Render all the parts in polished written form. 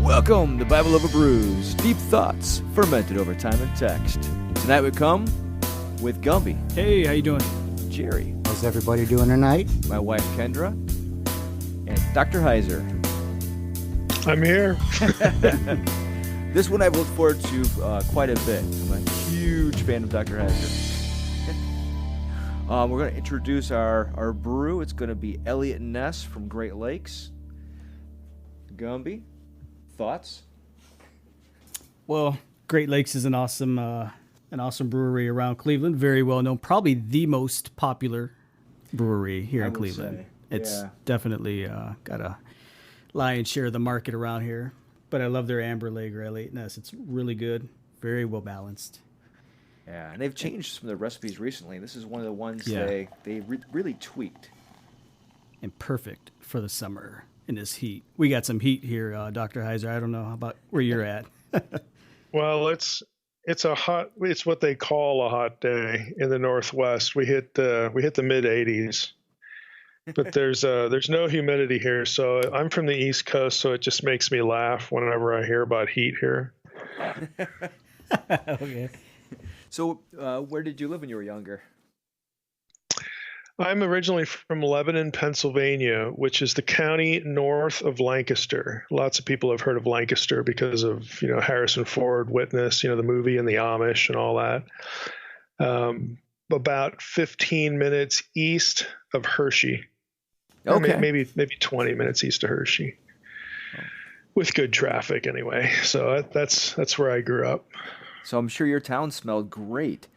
Welcome to Bible over Brews, deep thoughts fermented over time and text. Tonight we come with Gumby. Hey, how you doing? Jerry. How's everybody doing tonight? My wife Kendra. And Dr. Heiser. I'm here. This one I've looked forward to quite a bit. I'm a huge fan of Dr. Heiser. We're going to introduce our brew. It's going to be Elliot Ness from Great Lakes. Gumby, thoughts? Well, Great Lakes is an awesome brewery around Cleveland. Very well known. Probably the most popular brewery here in Cleveland. It's definitely got a lion's share of the market around here. But I love their amber lager, Elliot Ness. It's really good. Very well balanced. Yeah, and they've changed some of the recipes recently. This is one of the ones they really tweaked. And perfect for the summer in this heat. We got some heat here, Dr. Heiser. I don't know about where you're at. Well, it's what they call a hot day in the Northwest. We hit the mid 80s, but there's no humidity here. So I'm from the East Coast, so it just makes me laugh whenever I hear about heat here. Okay. So where did you live when you were younger? I'm originally from Lebanon, Pennsylvania, which is the county north of Lancaster. Lots of people have heard of Lancaster because of, Harrison Ford, Witness, the movie, and the Amish and all that. About 15 minutes east of Hershey. Okay. Or maybe 20 minutes east of Hershey. With good traffic anyway. So that's where I grew up. So I'm sure your town smelled great.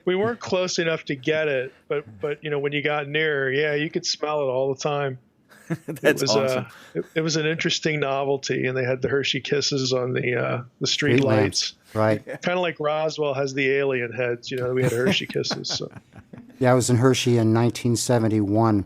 We weren't close enough to get it, but when you got near, you could smell it all the time. That's awesome. It was an interesting novelty, and they had the Hershey Kisses on the street lights. Right. Kind of like Roswell has the alien heads. We had Hershey Kisses. So. Yeah, I was in Hershey in 1971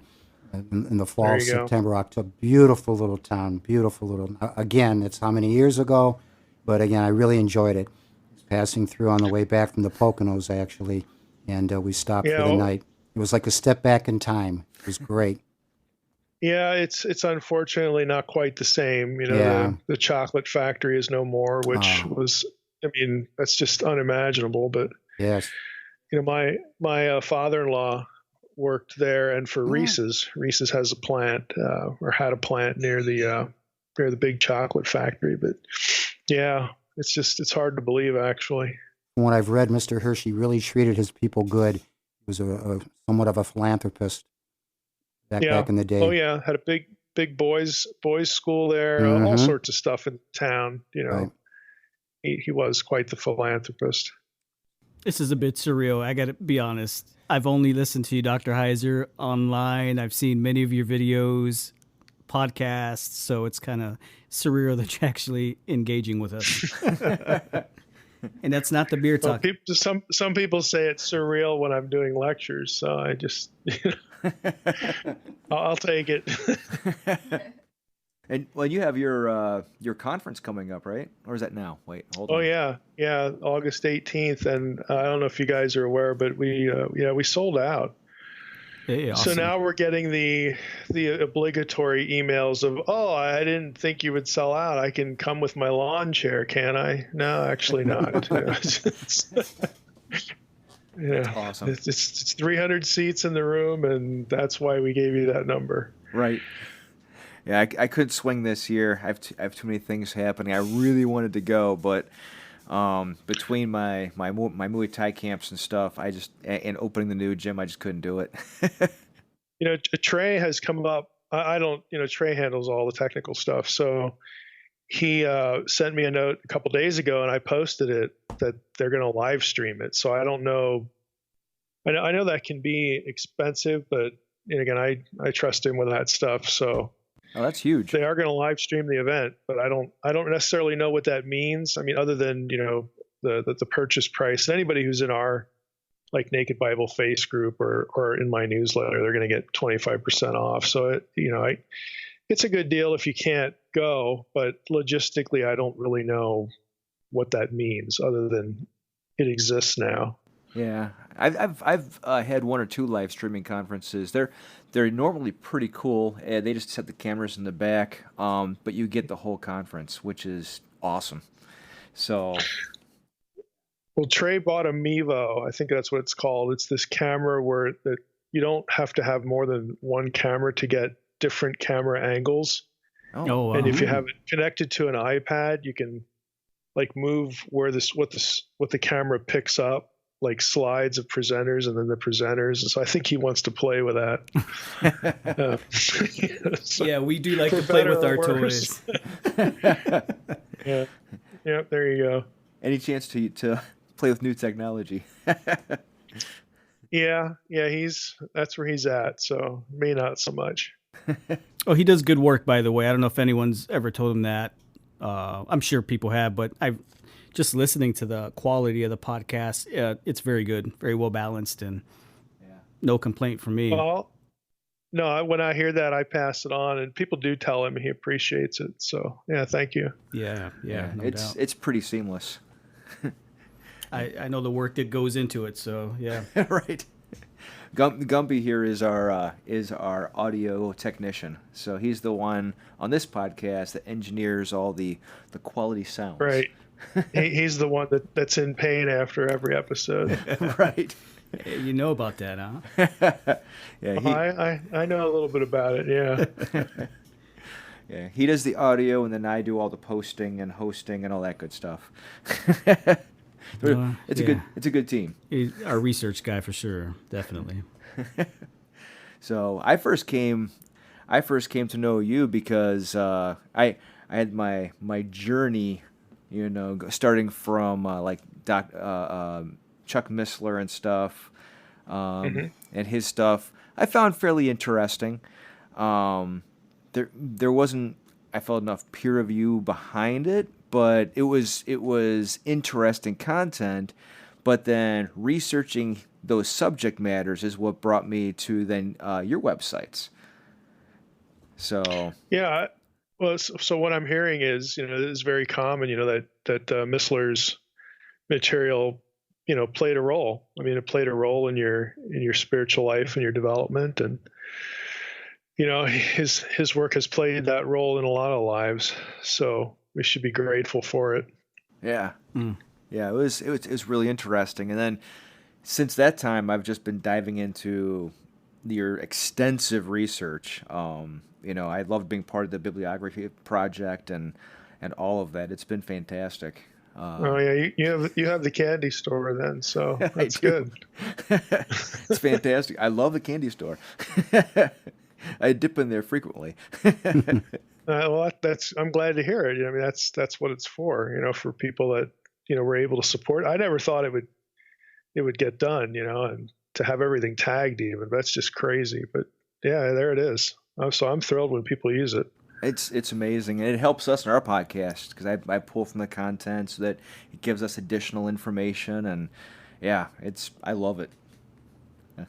in the fall, September, October. Beautiful little town. Beautiful little. Again, it's how many years ago? But again, I really enjoyed it. I was passing through on the way back from the Poconos, actually, and we stopped for the night. It was like a step back in time. It was great. Yeah, it's unfortunately not quite the same. The chocolate factory is no more, which was, that's just unimaginable. But yes, my father-in-law worked there, and for Reese's. Reese's has a plant, or had a plant near the big chocolate factory. But yeah, it's hard to believe, actually. From what I've read, Mr. Hershey really treated his people good. He was a somewhat of a philanthropist back in the day. Oh yeah, had a big boys school there, all sorts of stuff in town. Right. He was quite the philanthropist. This is a bit surreal. I got to be honest. I've only listened to you, Dr. Heiser, online. I've seen many of your videos, podcasts, so it's kind of surreal that you're actually engaging with us. And that's not the beer talk. Some people say it's surreal when I'm doing lectures, so I just I'll take it. And you have your conference coming up, right? Or is that now? Wait, hold on. Oh yeah, August 18th, and I don't know if you guys are aware, but we sold out. Hey, awesome. So now we're getting the obligatory emails of, I didn't think you would sell out. I can come with my lawn chair, can I? No, actually not. Awesome. It's 300 seats in the room, and that's why we gave you that number. Right. Yeah, I couldn't swing this year. I have too many things happening. I really wanted to go, but between my Muay Thai camps and stuff, and opening the new gym, I just couldn't do it. Trey has come up. I don't. Trey handles all the technical stuff, so he sent me a note a couple days ago, and I posted it that they're going to live stream it. So I don't know. I know that can be expensive, but again, I trust him with that stuff. So. Oh, that's huge. They are going to live stream the event, but I don't necessarily know what that means. Other than, the purchase price. And anybody who's in our Naked Bible Face group or in my newsletter, they're going to get 25% off. So it's a good deal if you can't go, but logistically, I don't really know what that means other than it exists now. Yeah, I've had one or two live streaming conferences. They're normally pretty cool. They just set the cameras in the back, but you get the whole conference, which is awesome. So, Well, Trey bought a Mevo. I think that's what it's called. It's this camera where that you don't have to have more than one camera to get different camera angles. Oh, wow. And if you have it connected to an iPad, you can like move where what the camera picks up, like slides of presenters and then the presenters. And so I think he wants to play with that. So yeah, we do like to play with our toys. Yeah. Yeah, there you go. Any chance to play with new technology? Yeah, that's where he's at. So me, not so much. Oh, he does good work, by the way. I don't know if anyone's ever told him that. I'm sure people have, but I've just listening to the quality of the podcast. It's very good, very well balanced, and no complaint from me. Well, no, when I hear that, I pass it on, and people do tell him he appreciates it. So yeah, thank you. Yeah, no doubt. It's pretty seamless. I know the work that goes into it, so yeah. Right. Gumby here is our audio technician. So he's the one on this podcast that engineers all the quality sounds. Right. He's the one that's in pain after every episode. Right. You know about that, huh? Yeah. I know a little bit about it. Yeah. Yeah. He does the audio, and then I do all the posting and hosting and all that good stuff. It's a good team. He's our research guy for sure, definitely. So I first came to know you because I had my journey, starting from Chuck Missler and stuff, and his stuff. I found fairly interesting. There wasn't, I felt, enough peer review behind it, but it was interesting content. But then researching those subject matters is what brought me to then your websites. So yeah, well, so what I'm hearing is, it's very common, that Missler's material, played a role. I mean, it played a role in your spiritual life and your development, and his work has played that role in a lot of lives. So we should be grateful for it. Yeah. Yeah, it was really interesting. And then since that time, I've just been diving into your extensive research. I loved being part of the bibliography project and all of that. It's been fantastic. Oh yeah, you have the candy store then, so that's good. It's fantastic. I love the candy store. I dip in there frequently. Well, I'm glad to hear it. I mean, that's what it's for. For people that were able to support. I never thought it would get done. And to have everything tagged, even that's just crazy. But yeah, there it is. So I'm thrilled when people use it. It's amazing, and it helps us in our podcast because I pull from the content so that it gives us additional information, and yeah, I love it.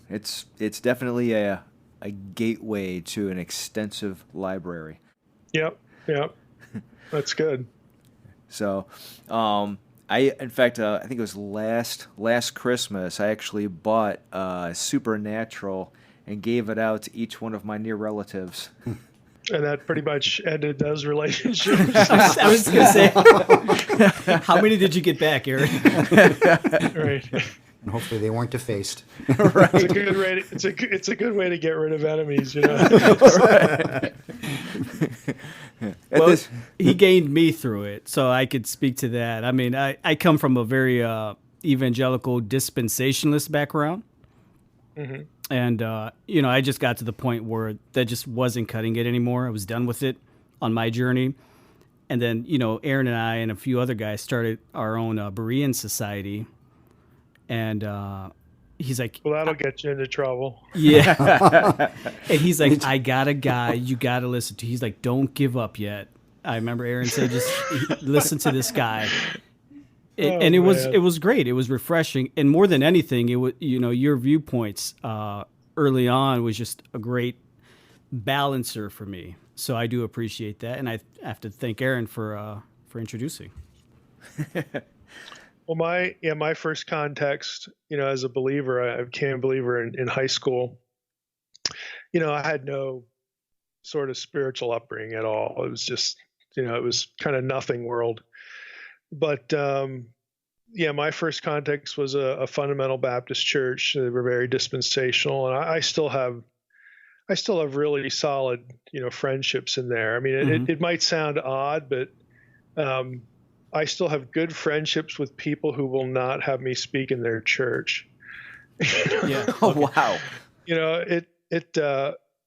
It's definitely a gateway to an extensive library. Yep, that's good. So, in fact, I think it was last Christmas, I actually bought Supernatural and gave it out to each one of my near relatives. And that pretty much ended those relationships. I was going to say, how many did you get back, Eric? Right. And hopefully they weren't defaced. Right. It's a good way. It's a good way to get rid of enemies. Right. Well, he gained me through it, so I could speak to that. I mean, I come from a very evangelical dispensationalist background. Mm-hmm. And, I just got to the point where that just wasn't cutting it anymore. I was done with it on my journey. And then, Aaron and I and a few other guys started our own Berean society. And he's like... Well, that'll get you into trouble. Yeah. And he's like, I got a guy you got to listen to. He's like, don't give up yet. I remember Aaron said, just listen to this guy. It was great. It was refreshing, and more than anything, it was your viewpoints early on was just a great balancer for me. So I do appreciate that, and I have to thank Aaron for introducing. Well, my first context, as a believer, I became a believer in high school. I had no sort of spiritual upbringing at all. It was just, it was kind of nothing world. But my first context was a fundamental Baptist church. They were very dispensational, and I still have really solid, friendships in there. I mean, it might sound odd, but I still have good friendships with people who will not have me speak in their church. Yeah. Oh, wow.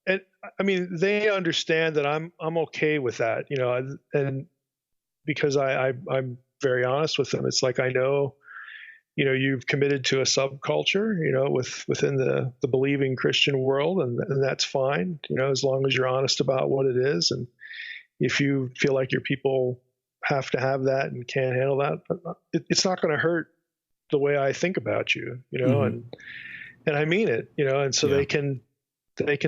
And I mean, they understand that I'm okay with that, and because I'm very honest with them. It's like, I know, you've committed to a subculture, within the believing Christian world, and that's fine, as long as you're honest about what it is. And if you feel like your people have to have that and can't handle that, it's not going to hurt the way I think about you, and I mean it, and so they can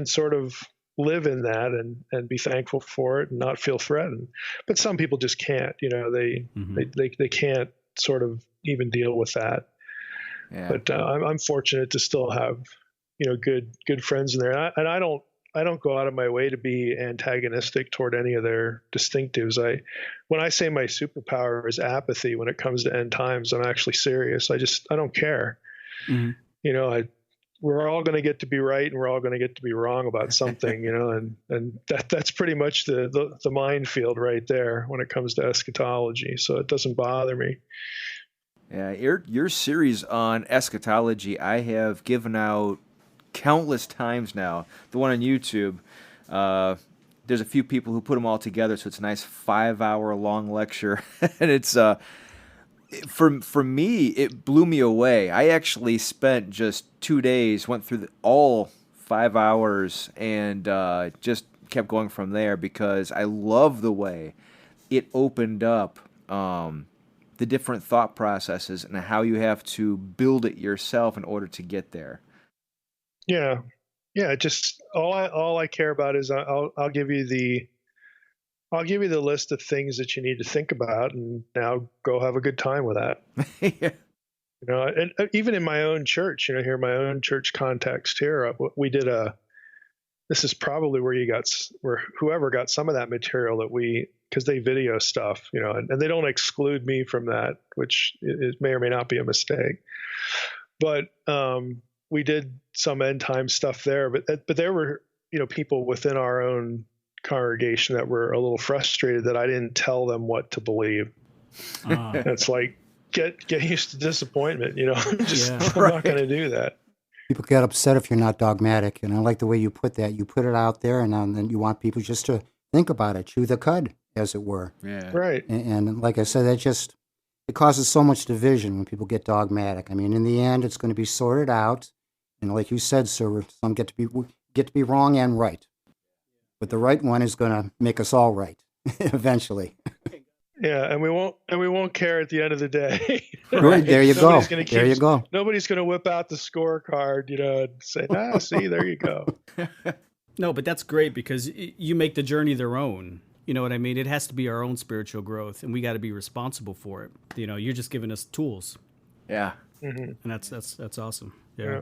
sort of live in that and be thankful for it and not feel threatened. But some people just can't, they can't sort of even deal with that. Yeah. But I'm fortunate to still have, good friends in there. And I don't go out of my way to be antagonistic toward any of their distinctives. When I say my superpower is apathy when it comes to end times, I'm actually serious. I don't care. We're all going to get to be right, and we're all going to get to be wrong about something, and that's pretty much the minefield right there when it comes to eschatology. So it doesn't bother me. Yeah, your series on eschatology, I have given out countless times now. The one on YouTube, there's a few people who put them all together, so it's a nice 5-hour long lecture, and it's for me, it blew me away. I actually spent just 2 days, went through all 5 hours, and just kept going from there because I love the way it opened up the different thought processes and how you have to build it yourself in order to get there. Yeah. Just all I care about is I'll give you the list of things that you need to think about, and now go have a good time with that. Yeah. And even in my own church, here in my own church context here, we did this is probably where whoever got some of that material because they video stuff, and they don't exclude me from that, which it may or may not be a mistake. But we did some end time stuff there, but there were, people within our own congregation that were a little frustrated that I didn't tell them what to believe. It's like, get used to disappointment, I'm not going to do that. People get upset if you're not dogmatic, and I like the way you put that. You put it out there, and then you want people just to think about it, chew the cud, as it were. Yeah. Right. And like I said, it causes so much division when people get dogmatic. I mean, in the end, it's going to be sorted out, and like you said, sir, some get to be wrong and right. But the right one is going to make us all right eventually. Yeah, and we won't care at the end of the day. Right. There you go. There you go. Nobody's going to whip out the scorecard, and say, see, there you go. No, but that's great because you make the journey their own. You know what I mean? It has to be our own spiritual growth, and we got to be responsible for it. You're just giving us tools. Yeah. And that's awesome. Yeah.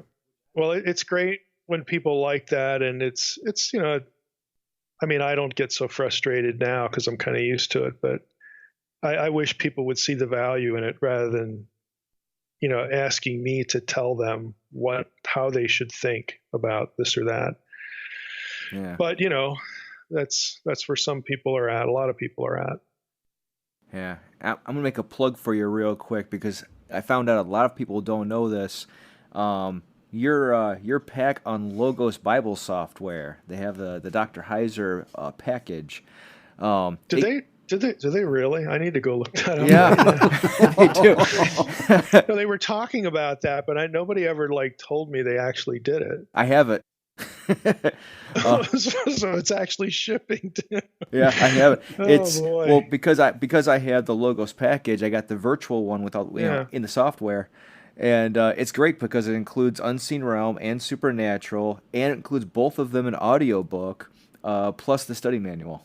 Well, it's great when people like that, and it's I mean, I don't get so frustrated now because I'm kind of used to it, but I wish people would see the value in it rather than, asking me to tell them how they should think about this or that. Yeah. But, that's where some people are at. A lot of people are at. Yeah. I'm going to make a plug for you real quick because I found out a lot of people don't know this. Your pack on Logos Bible software. They have the Dr. Heiser package. Do they really? I need to go look that up. Yeah, they do. No, they were talking about that, but nobody ever told me they actually did it. I have it. So it's actually shipping. Yeah, I have it. It's boy. Well because I had the Logos package. I got the virtual one without in the software. And it's great because it includes Unseen Realm and Supernatural, and it includes both of them in audiobook, plus the study manual.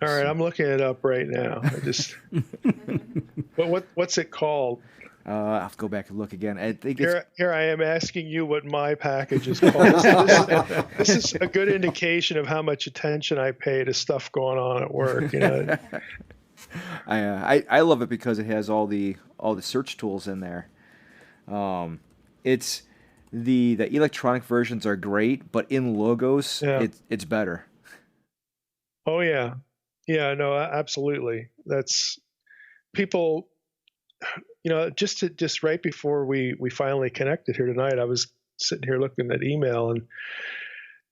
All right, I'm looking it up right now. I just what's it called? I'll have to go back and look again. I think it's Here I am asking you what my package is called. This is a good indication of how much attention I pay to stuff going on at work. I love it because it has all the search tools in there. It's the electronic versions are great, but in Logos, it's better. Oh yeah, no, absolutely. That's people. Just right before we finally connected here tonight, I was sitting here looking at email, and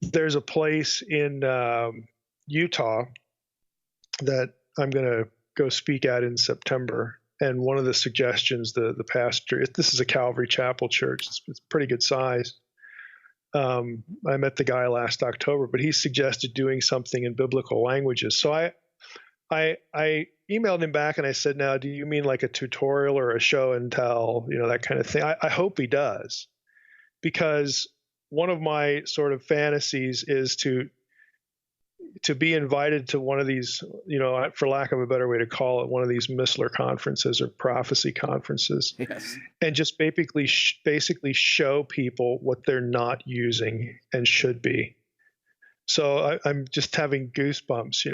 there's a place in Utah that I'm going to go speak at in September. And one of the suggestions, the pastor, this is a Calvary Chapel church. It's pretty good size. I met the guy last October, but he suggested doing something in biblical languages. So I emailed him back and I said, now, do you mean like a tutorial or a show and tell, that kind of thing? I hope he does, because one of my sort of fantasies is to be invited to one of these, for lack of a better way to call it, one of these Missler conferences or prophecy conferences, yes, and just basically show people what they're not using and should be. So I'm just having goosebumps,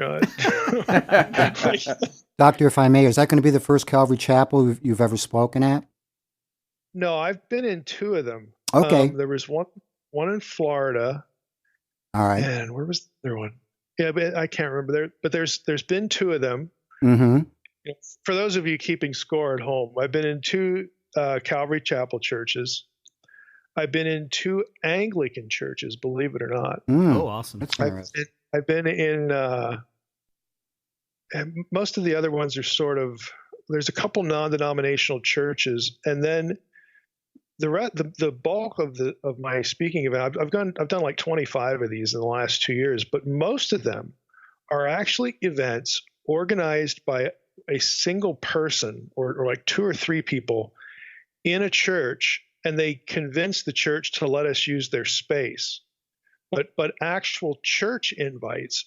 Doctor, if I may, is that going to be the first Calvary Chapel you've ever spoken at? No, I've been in two of them. Okay. There was one in Florida. All right. And where was the other one? Yeah, but I can't remember. But there's been two of them. Mm-hmm. For those of you keeping score at home, I've been in two Calvary Chapel churches. I've been in two Anglican churches, believe it or not. Oh, awesome. That's interesting. I've been in, and most of the other ones are sort of, there's a couple non-denominational churches, and then the bulk of my speaking event, I've done like 25 of these in the last 2 years, but most of them are actually events organized by a single person or like two or three people in a church, and they convince the church to let us use their space. But actual church invites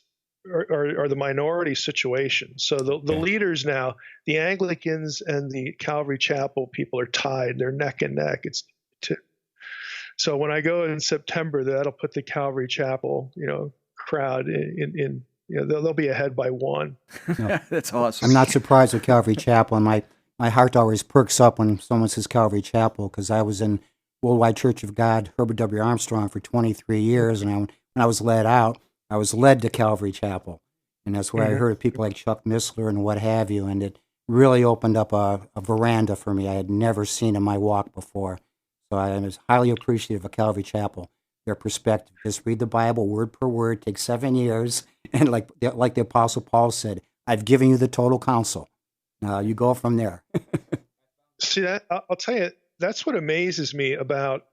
are the minority situation. So the leaders now, the Anglicans and the Calvary Chapel people are tied. They're neck and neck. So when I go in September, that'll put the Calvary Chapel, crowd in they'll be ahead by one. No. That's awesome. I'm not surprised with Calvary Chapel, and my heart always perks up when someone says Calvary Chapel, because I was in Worldwide Church of God, Herbert W. Armstrong, for 23 years, and when I was led out, I was led to Calvary Chapel, and that's where I heard people like Chuck Missler and what have you, and it really opened up a veranda for me I had never seen in my walk before. So I was highly appreciative of Calvary Chapel, their perspective. Just read the Bible word per word, take 7 years, and like the Apostle Paul said, I've given you the total counsel. Now you go from there. See, that I'll tell you, that's what amazes me about,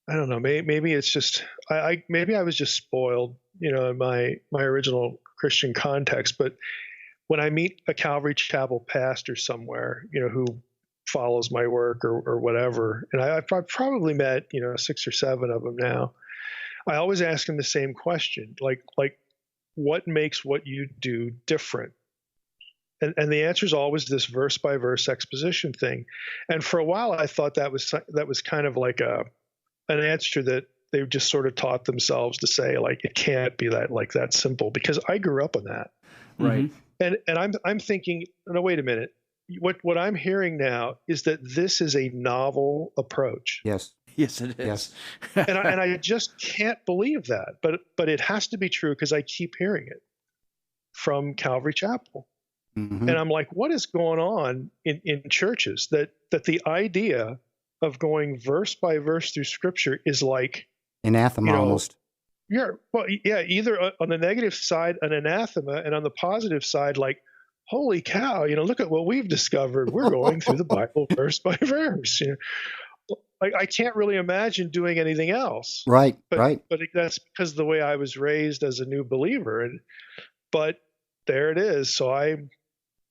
I don't know, maybe it's just, maybe I was just spoiled, in my original Christian context. But when I meet a Calvary Chapel pastor somewhere, who follows my work or whatever, and I've probably met, 6 or 7 of them now, I always ask them the same question, like what makes what you do different? And the answer is always this verse by verse exposition thing. And for a while, I thought that was kind of like an answer that they just sort of taught themselves to say, like, it can't be that simple, because I grew up on that. Right. And I'm thinking, no, wait a minute. What I'm hearing now is that this is a novel approach. Yes. Yes, it is. Yes. and I just can't believe that. But it has to be true, because I keep hearing it from Calvary Chapel. Mm-hmm. And I'm like, what is going on in churches that the idea of going verse by verse through Scripture is like Anathema almost. Either on the negative side, an anathema, and on the positive side, like, holy cow, look at what we've discovered. We're going through the Bible verse by verse. Like, I can't really imagine doing anything else. Right. But that's because of the way I was raised as a new believer. But there it is. So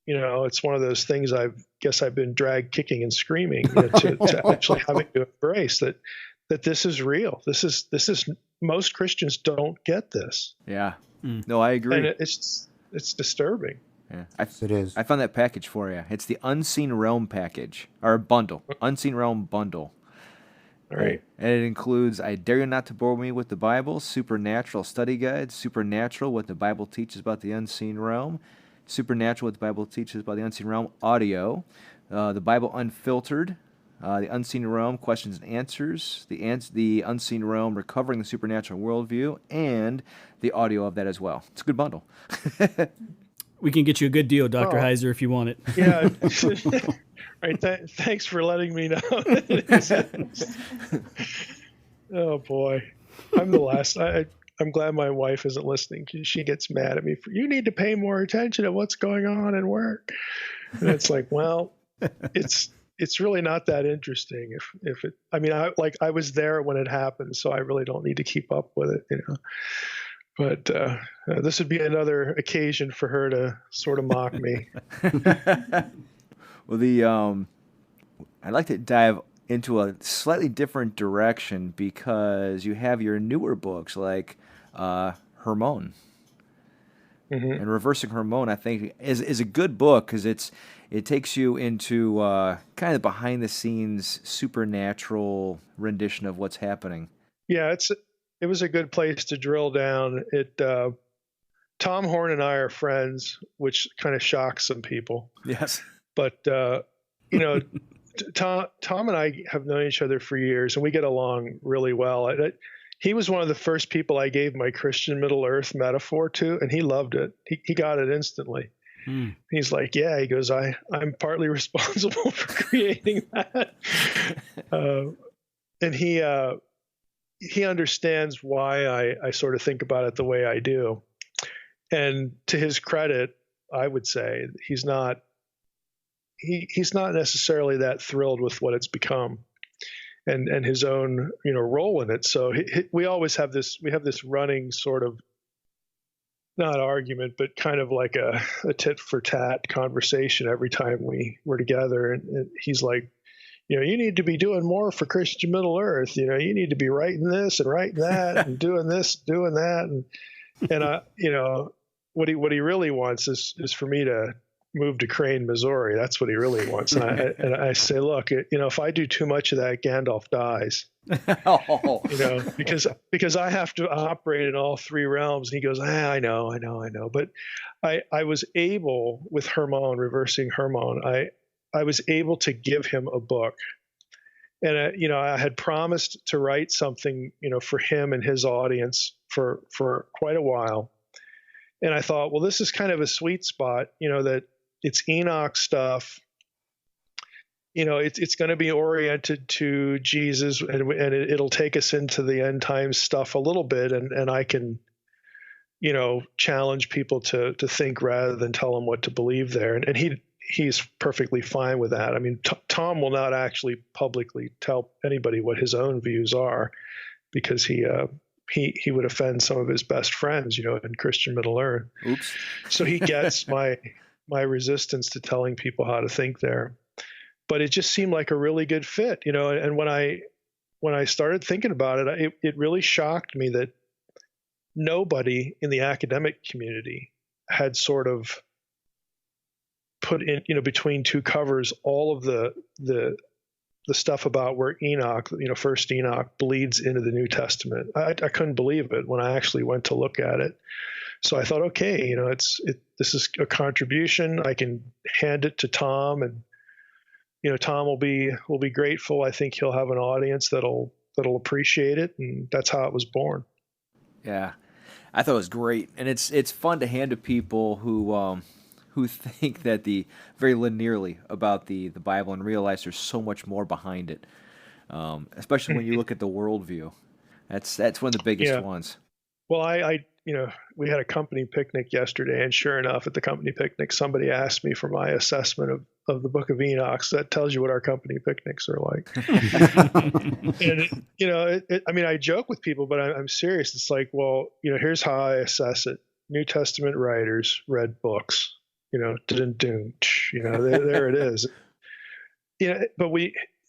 it's one of those things I've been dragged kicking and screaming to actually having to embrace that this is real. This is most Christians don't get this. Yeah. No, I agree. And it's it's disturbing. Yeah, it is. I found that package for you. It's the Unseen Realm package, or bundle. Unseen Realm bundle. All right. And it includes I Dare You Not to Bore Me with the Bible, Supernatural Study Guide, Supernatural, What the Bible Teaches About the Unseen Realm, Supernatural, What the Bible Teaches About the Unseen Realm audio, the Bible Unfiltered, the Unseen Realm Questions and Answers, the Unseen Realm Recovering the Supernatural Worldview, and the audio of that as well. It's a good bundle. We can get you a good deal, Dr. Heiser, if you want it. Yeah. Right. Thanks for letting me know. Oh boy, I'm the last. I'm glad my wife isn't listening. She gets mad at me for, you need to pay more attention to what's going on in work. And it's like, well, it's really not that interesting. If it, I mean, I was there when it happened, so I really don't need to keep up with it, you know. But this would be another occasion for her to sort of mock me. Well, I'd like to dive into a slightly different direction because you have your newer books like Hermon. Mm-hmm. And Reversing Hermon, I think, is a good book because it takes you into kind of behind the scenes supernatural rendition of what's happening. Yeah, it was a good place to drill down. Tom Horn and I are friends, which kind of shocks some people. Yes. But, you know, Tom and I have known each other for years, and we get along really well. He was one of the first people I gave my Christian Middle Earth metaphor to, and he loved it. He got it instantly. He's like, yeah, he goes, I'm partly responsible for creating that. And he understands why I sort of think about it the way I do. And to his credit, I would say he's not necessarily that thrilled with what it's become and his own, you know, role in it. So we always have this running sort of, not argument, but kind of like a tit for tat conversation every time we're together. And he's like, you know, you need to be doing more for Christian Middle Earth. You know, you need to be writing this and writing that and doing this, doing that. And I, you know, what he really wants is for me to move to Crane, Missouri. That's what he really wants. And I say, look, you know, if I do too much of that, Gandalf dies. Oh. You know, because I have to operate in all three realms. And he goes, I know. But I was able with Hermon, Reversing Hermon, I was able to give him a book. And, you know, I had promised to write something, you know, for him and his audience for quite a while. And I thought, well, this is kind of a sweet spot, you know, that it's Enoch stuff. You know, it's going to be oriented to Jesus, and it'll take us into the end times stuff a little bit, and I can, you know, challenge people to think rather than tell them what to believe there, and he's perfectly fine with that. I mean, Tom will not actually publicly tell anybody what his own views are, because he would offend some of his best friends, you know, in Christian Middle Earth. Oops. So he gets my resistance to telling people how to think there. But it just seemed like a really good fit, you know. And when I started thinking about it, it really shocked me that nobody in the academic community had sort of put in, you know, between two covers, all of the stuff about where Enoch, you know, first Enoch bleeds into the New Testament. I couldn't believe it when I actually went to look at it. So I thought, okay, you know, this is a contribution. I can hand it to Tom, and you know, Tom will be grateful. I think he'll have an audience that'll appreciate it, and that's how it was born. Yeah, I thought it was great, and it's fun to hand to people who think that very linearly about the Bible and realize there's so much more behind it. Especially when you look at the worldview, that's one of the biggest ones. Well, I you know, we had a company picnic yesterday, and sure enough, at the company picnic, somebody asked me for my assessment of the Book of Enoch. So that tells you what our company picnics are like. And, you know, I mean, I joke with people, but I'm serious. It's like, well, you know, here's how I assess it. New Testament writers read books, you know, you know, there it is. You know, but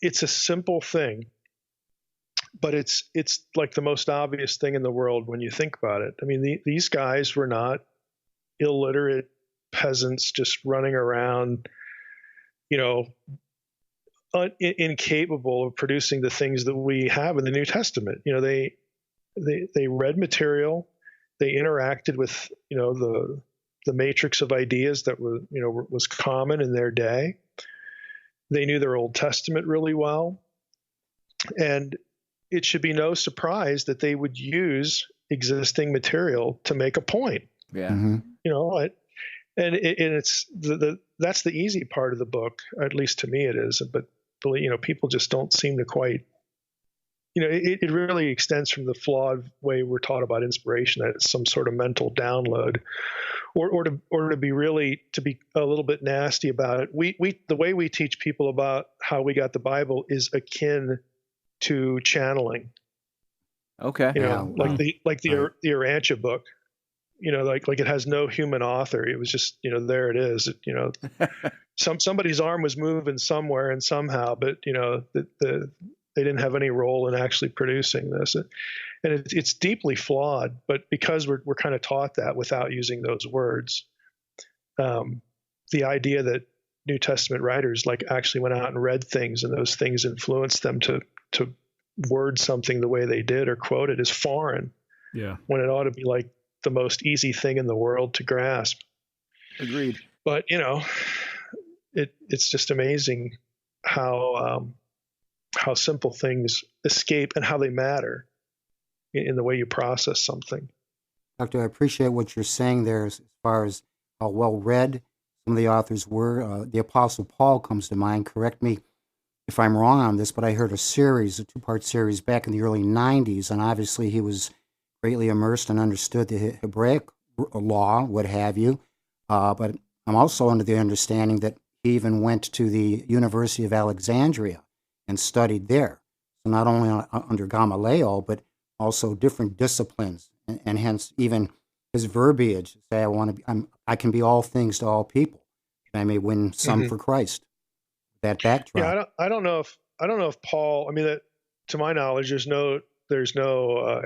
it's a simple thing, but it's like the most obvious thing in the world when you think about it. I mean, these guys were not illiterate peasants just running around, incapable of producing the things that we have in the New Testament. They read material, they interacted with the matrix of ideas that was common in their day. They knew their Old Testament really well, and it should be no surprise that they would use existing material to make a point. Yeah. Mm-hmm. And it's that's the easy part of the book, at least to me it is. But people just don't seem to quite. It really extends from the flawed way we're taught about inspiration, that it's some sort of mental download, or to be a little bit nasty about it. The way we teach people about how we got the Bible is akin to channeling. Okay. Like the Urantia book. Like it has no human author. It was just, there it is. Somebody's arm was moving somewhere and somehow, but they didn't have any role in actually producing this. And it's deeply flawed, but because we're kind of taught that without using those words, the idea that New Testament writers actually went out and read things and those things influenced them to word something the way they did or quote it is foreign. Yeah. When it ought to be like the most easy thing in the world to grasp. Agreed. But it's just amazing how simple things escape and how they matter in the way you process something. Doctor, I appreciate what you're saying there as far as how well read some of the authors were. The Apostle Paul comes to mind. Correct me if I'm wrong on this, but I heard a two-part series back in the early 90s, and obviously he was greatly immersed and understood the Hebraic law, what have you. But I'm also under the understanding that he even went to the University of Alexandria and studied there. So not only under Gamaliel, but also different disciplines, and hence even his verbiage, say, I can be all things to all people. I may win some for Christ. That backdrop. Yeah, I don't know if Paul. I mean, that to my knowledge, there's no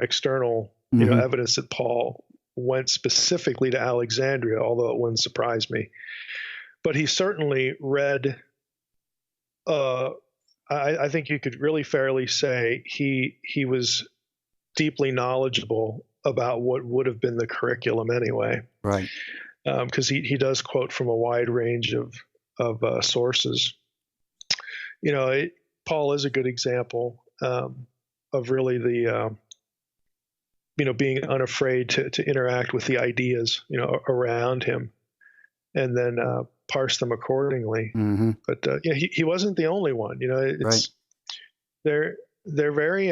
external evidence that Paul went specifically to Alexandria, although it wouldn't surprise me. But he certainly read. I think you could really fairly say he was deeply knowledgeable about what would have been the curriculum anyway. Right. Because he does quote from a wide range of sources. Paul is a good example of really the being unafraid to interact with the ideas around him, and then parse them accordingly. Mm-hmm. But he wasn't the only one. It's right. They're very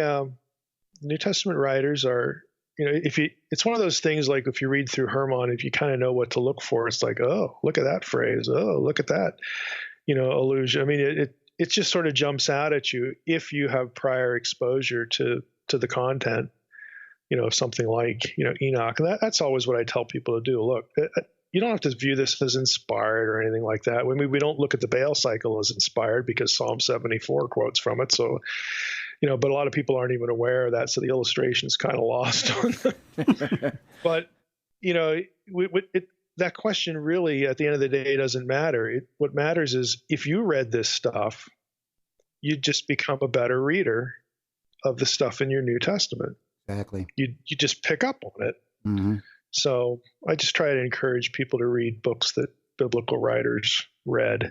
New Testament writers are. It's one of those things like if you read through Hermann, if you kind of know what to look for, it's like, oh, look at that phrase. Oh, look at that, allusion. I mean, it just sort of jumps out at you if you have prior exposure to the content, of something like, Enoch. And that's always what I tell people to do. Look, you don't have to view this as inspired or anything like that. We don't look at the Baal cycle as inspired because Psalm 74 quotes from it. So, but a lot of people aren't even aware of that. So the illustration is kind of lost on them. But, that question really, at the end of the day, doesn't matter. What matters is if you read this stuff, you just become a better reader of the stuff in your New Testament. Exactly. You just pick up on it. Mm-hmm. So I just try to encourage people to read books that biblical writers read.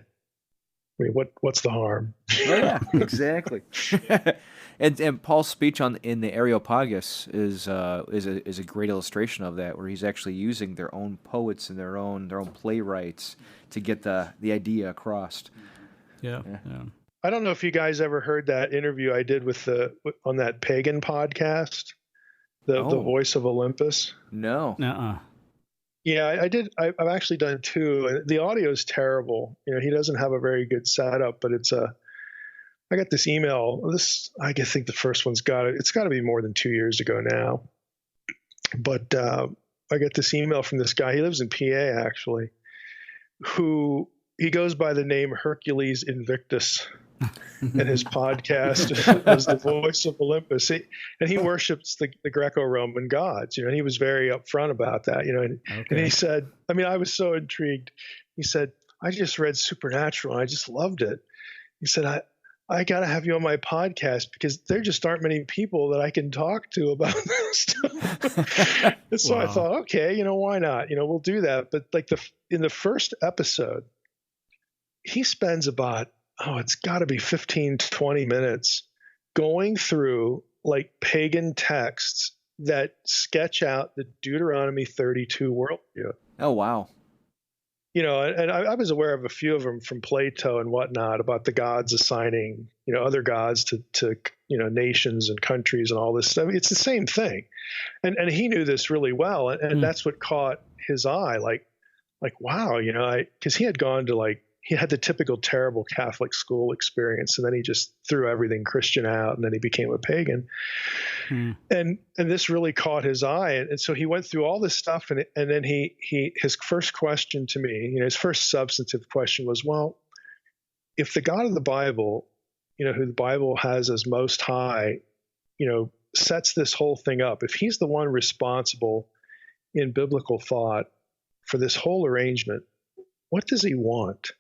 I mean, what's the harm? Oh, yeah, exactly. and Paul's speech in the Areopagus is a great illustration of that, where he's actually using their own poets and their own playwrights to get the idea across. Yeah. I don't know if you guys ever heard that interview I did on that pagan podcast, the Voice of Olympus. No. Uh-uh. Yeah, I did. I've actually done two. The audio is terrible. He doesn't have a very good setup, but I got this email. I think the first one's it's got to be more than 2 years ago now. But I got this email from this guy. He lives in PA, actually, who he goes by the name Hercules Invictus. and his podcast was The Voice of Olympus. And he worships the Greco-Roman gods, and he was very upfront about that, and he said, I was so intrigued. He said, I just read Supernatural and I just loved it. He said, I got to have you on my podcast because there just aren't many people that I can talk to about this stuff. And so I thought, okay, why not? We'll do that. But in the first episode, he spends about, it's got to be 15, 20 minutes going through like pagan texts that sketch out the Deuteronomy 32 worldview. Oh, wow. And I was aware of a few of them from Plato and whatnot about the gods assigning, other gods to nations and countries and all this stuff. It's the same thing. And he knew this really well. And that's what caught his eye. Like, wow, because he had gone to he had the typical terrible Catholic school experience, and then he just threw everything Christian out, and then he became a pagan. And this really caught his eye, and so he went through all this stuff, and then his first question to me, his first substantive question was, well, if the God of the Bible, who the Bible has as Most High, sets this whole thing up, if he's the one responsible in biblical thought for this whole arrangement, what does he want?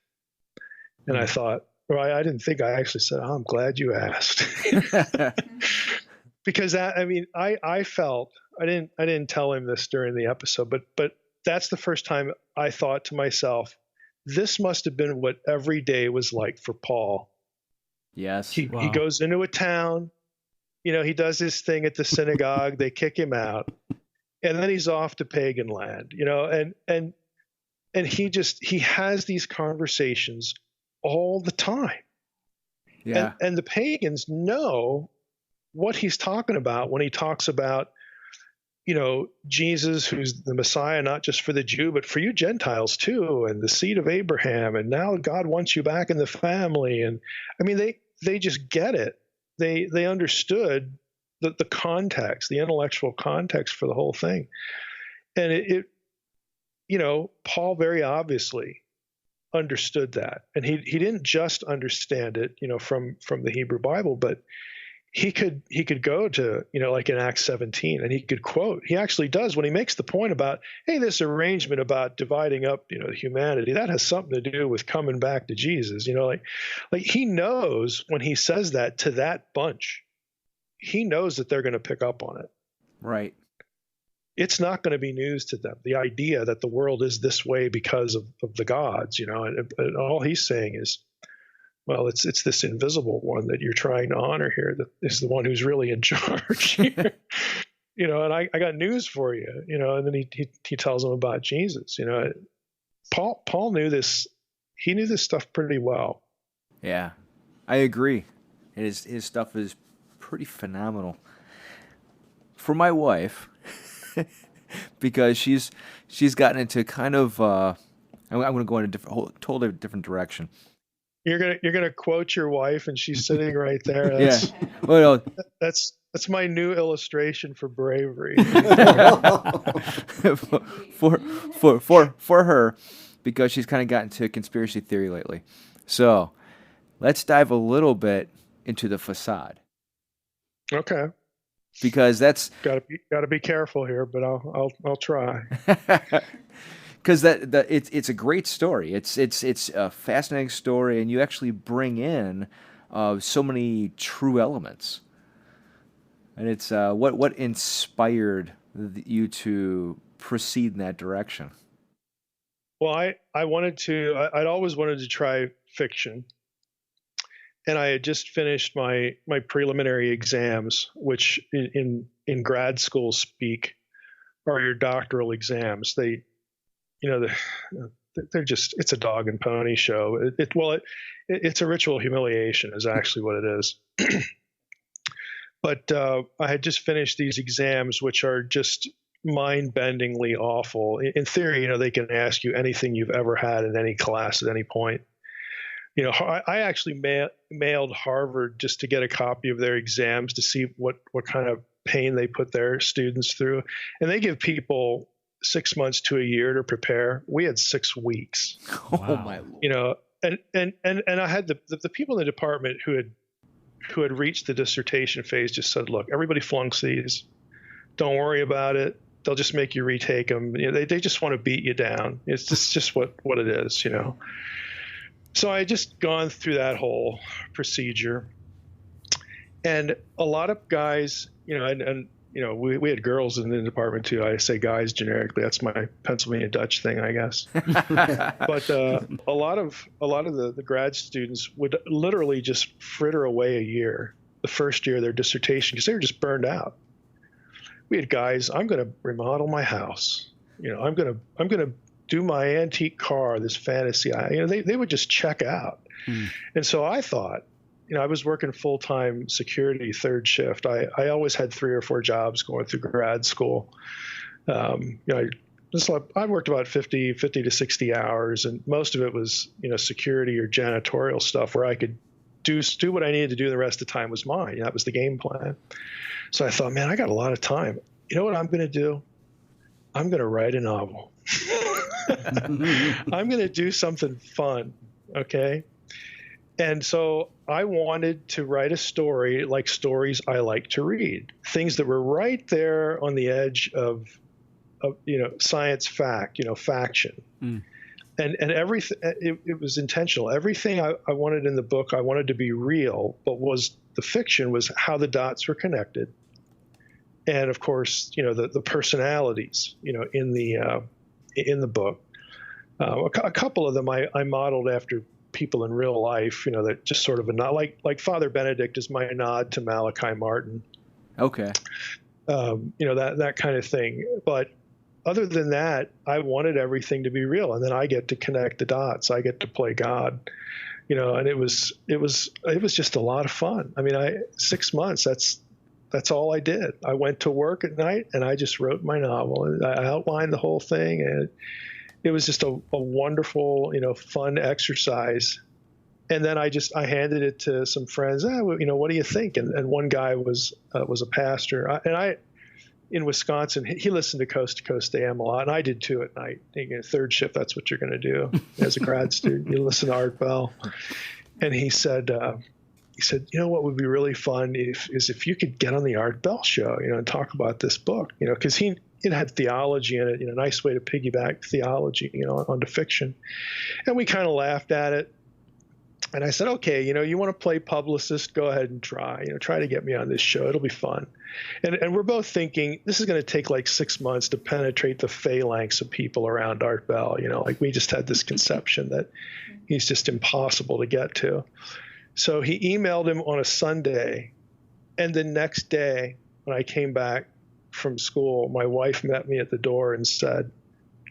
And I thought, I didn't think I actually said, I'm glad you asked. Because I felt, I didn't tell him this during the episode, but that's the first time I thought to myself, this must have been what every day was like for Paul. Yes. He goes into a town, he does his thing at the synagogue, they kick him out, and then he's off to pagan land, and he has these conversations all the time. Yeah. And the pagans know what he's talking about when he talks about, Jesus, who's the Messiah, not just for the Jew, but for you Gentiles too, and the seed of Abraham. And now God wants you back in the family. And they just get it. They understood the context, the intellectual context for the whole thing. And Paul very obviously understood that, and he didn't just understand it, from the Hebrew Bible, but he could go to, like in Acts 17, and he could quote. He actually does when he makes the point about, hey, this arrangement about dividing up, humanity, that has something to do with coming back to Jesus. Like he knows when he says that to that bunch, he knows that they're going to pick up on it. Right. It's not going to be news to them. The idea that the world is this way because of the gods, and all he's saying is, well, it's this invisible one that you're trying to honor here, that is the one who's really in charge here. And I got news for you, and then he tells them about Jesus. Paul knew this. He knew this stuff pretty well. Yeah, I agree. His stuff is pretty phenomenal. For my wife, because she's gotten into kind of I'm going to go in a totally different direction. You're gonna quote your wife, and she's sitting right there. That's, yeah. Well, no. That's my new illustration for bravery. for her, because she's kind of gotten to conspiracy theory lately. So let's dive a little bit into the Facade. Okay. Because that's gotta be careful here, but I'll try. Because it's a great story. It's a fascinating story, and you actually bring in so many true elements. And it's what inspired you to proceed in that direction? Well, I'd always wanted to try fiction. And I had just finished my preliminary exams, which in grad school speak are your doctoral exams. They're just, it's a dog and pony show. It's a ritual humiliation is actually what it is. But I had just finished these exams, which are just mind-bendingly awful. In theory, they can ask you anything you've ever had in any class at any point. I actually mailed Harvard just to get a copy of their exams to see what kind of pain they put their students through. And they give people 6 months to a year to prepare. We had 6 weeks. Wow. Oh my Lord. I had the people in the department who had reached the dissertation phase just said, look, everybody flunks these. Don't worry about it. They'll just make you retake them. They just want to beat you down. It's just what it is, So I just gone through that whole procedure, and a lot of guys, we had girls in the department too. I say guys generically. That's my Pennsylvania Dutch thing, I guess. But a lot of the grad students would literally just fritter away a year, the first year of their dissertation, because they were just burned out. We had guys, I'm going to remodel my house. I'm going to do my antique car, this fantasy. They would just check out. And so I thought, I was working full-time security, third shift. I always had 3 or 4 jobs going through grad school. I worked about 50 to 60 hours, and most of it was, security or janitorial stuff where I could do what I needed to do. The rest of the time was mine. That was the game plan. So I thought, man, I got a lot of time. You know what I'm going to do? I'm going to write a novel. I'm going to do something fun. Okay. And so I wanted to write a story like stories I like to read, things that were right there on the edge of science fact, faction. And everything, it was intentional. Everything I wanted in the book, I wanted to be real, but the fiction was how the dots were connected. And of course, the personalities, in the book. A couple of them I modeled after people in real life, that just sort of a nod, like Father Benedict is my nod to Malachi Martin. Okay. That kind of thing. But other than that, I wanted everything to be real, and then I get to connect the dots. I get to play God, and it was just a lot of fun. I mean, 6 months, that's all I did. I went to work at night and I just wrote my novel. I outlined the whole thing, and it was just a wonderful, fun exercise. And then I handed it to some friends. What do you think? And one guy was a pastor, in Wisconsin. He listened to Coast AM a lot, and I did too at night. Third shift, that's what you're going to do as a grad student. You listen to Art Bell. And he said, what would be really fun is if you could get on the Art Bell show, and talk about this book, because it had theology in it, a nice way to piggyback theology, onto fiction. And we kind of laughed at it. And I said, okay, you want to play publicist, go ahead and try to get me on this show. It'll be fun. And we're both thinking this is going to take like 6 months to penetrate the phalanx of people around Art Bell. We just had this conception that he's just impossible to get to. So he emailed him on a Sunday. And the next day when I came back from school, my wife met me at the door and said,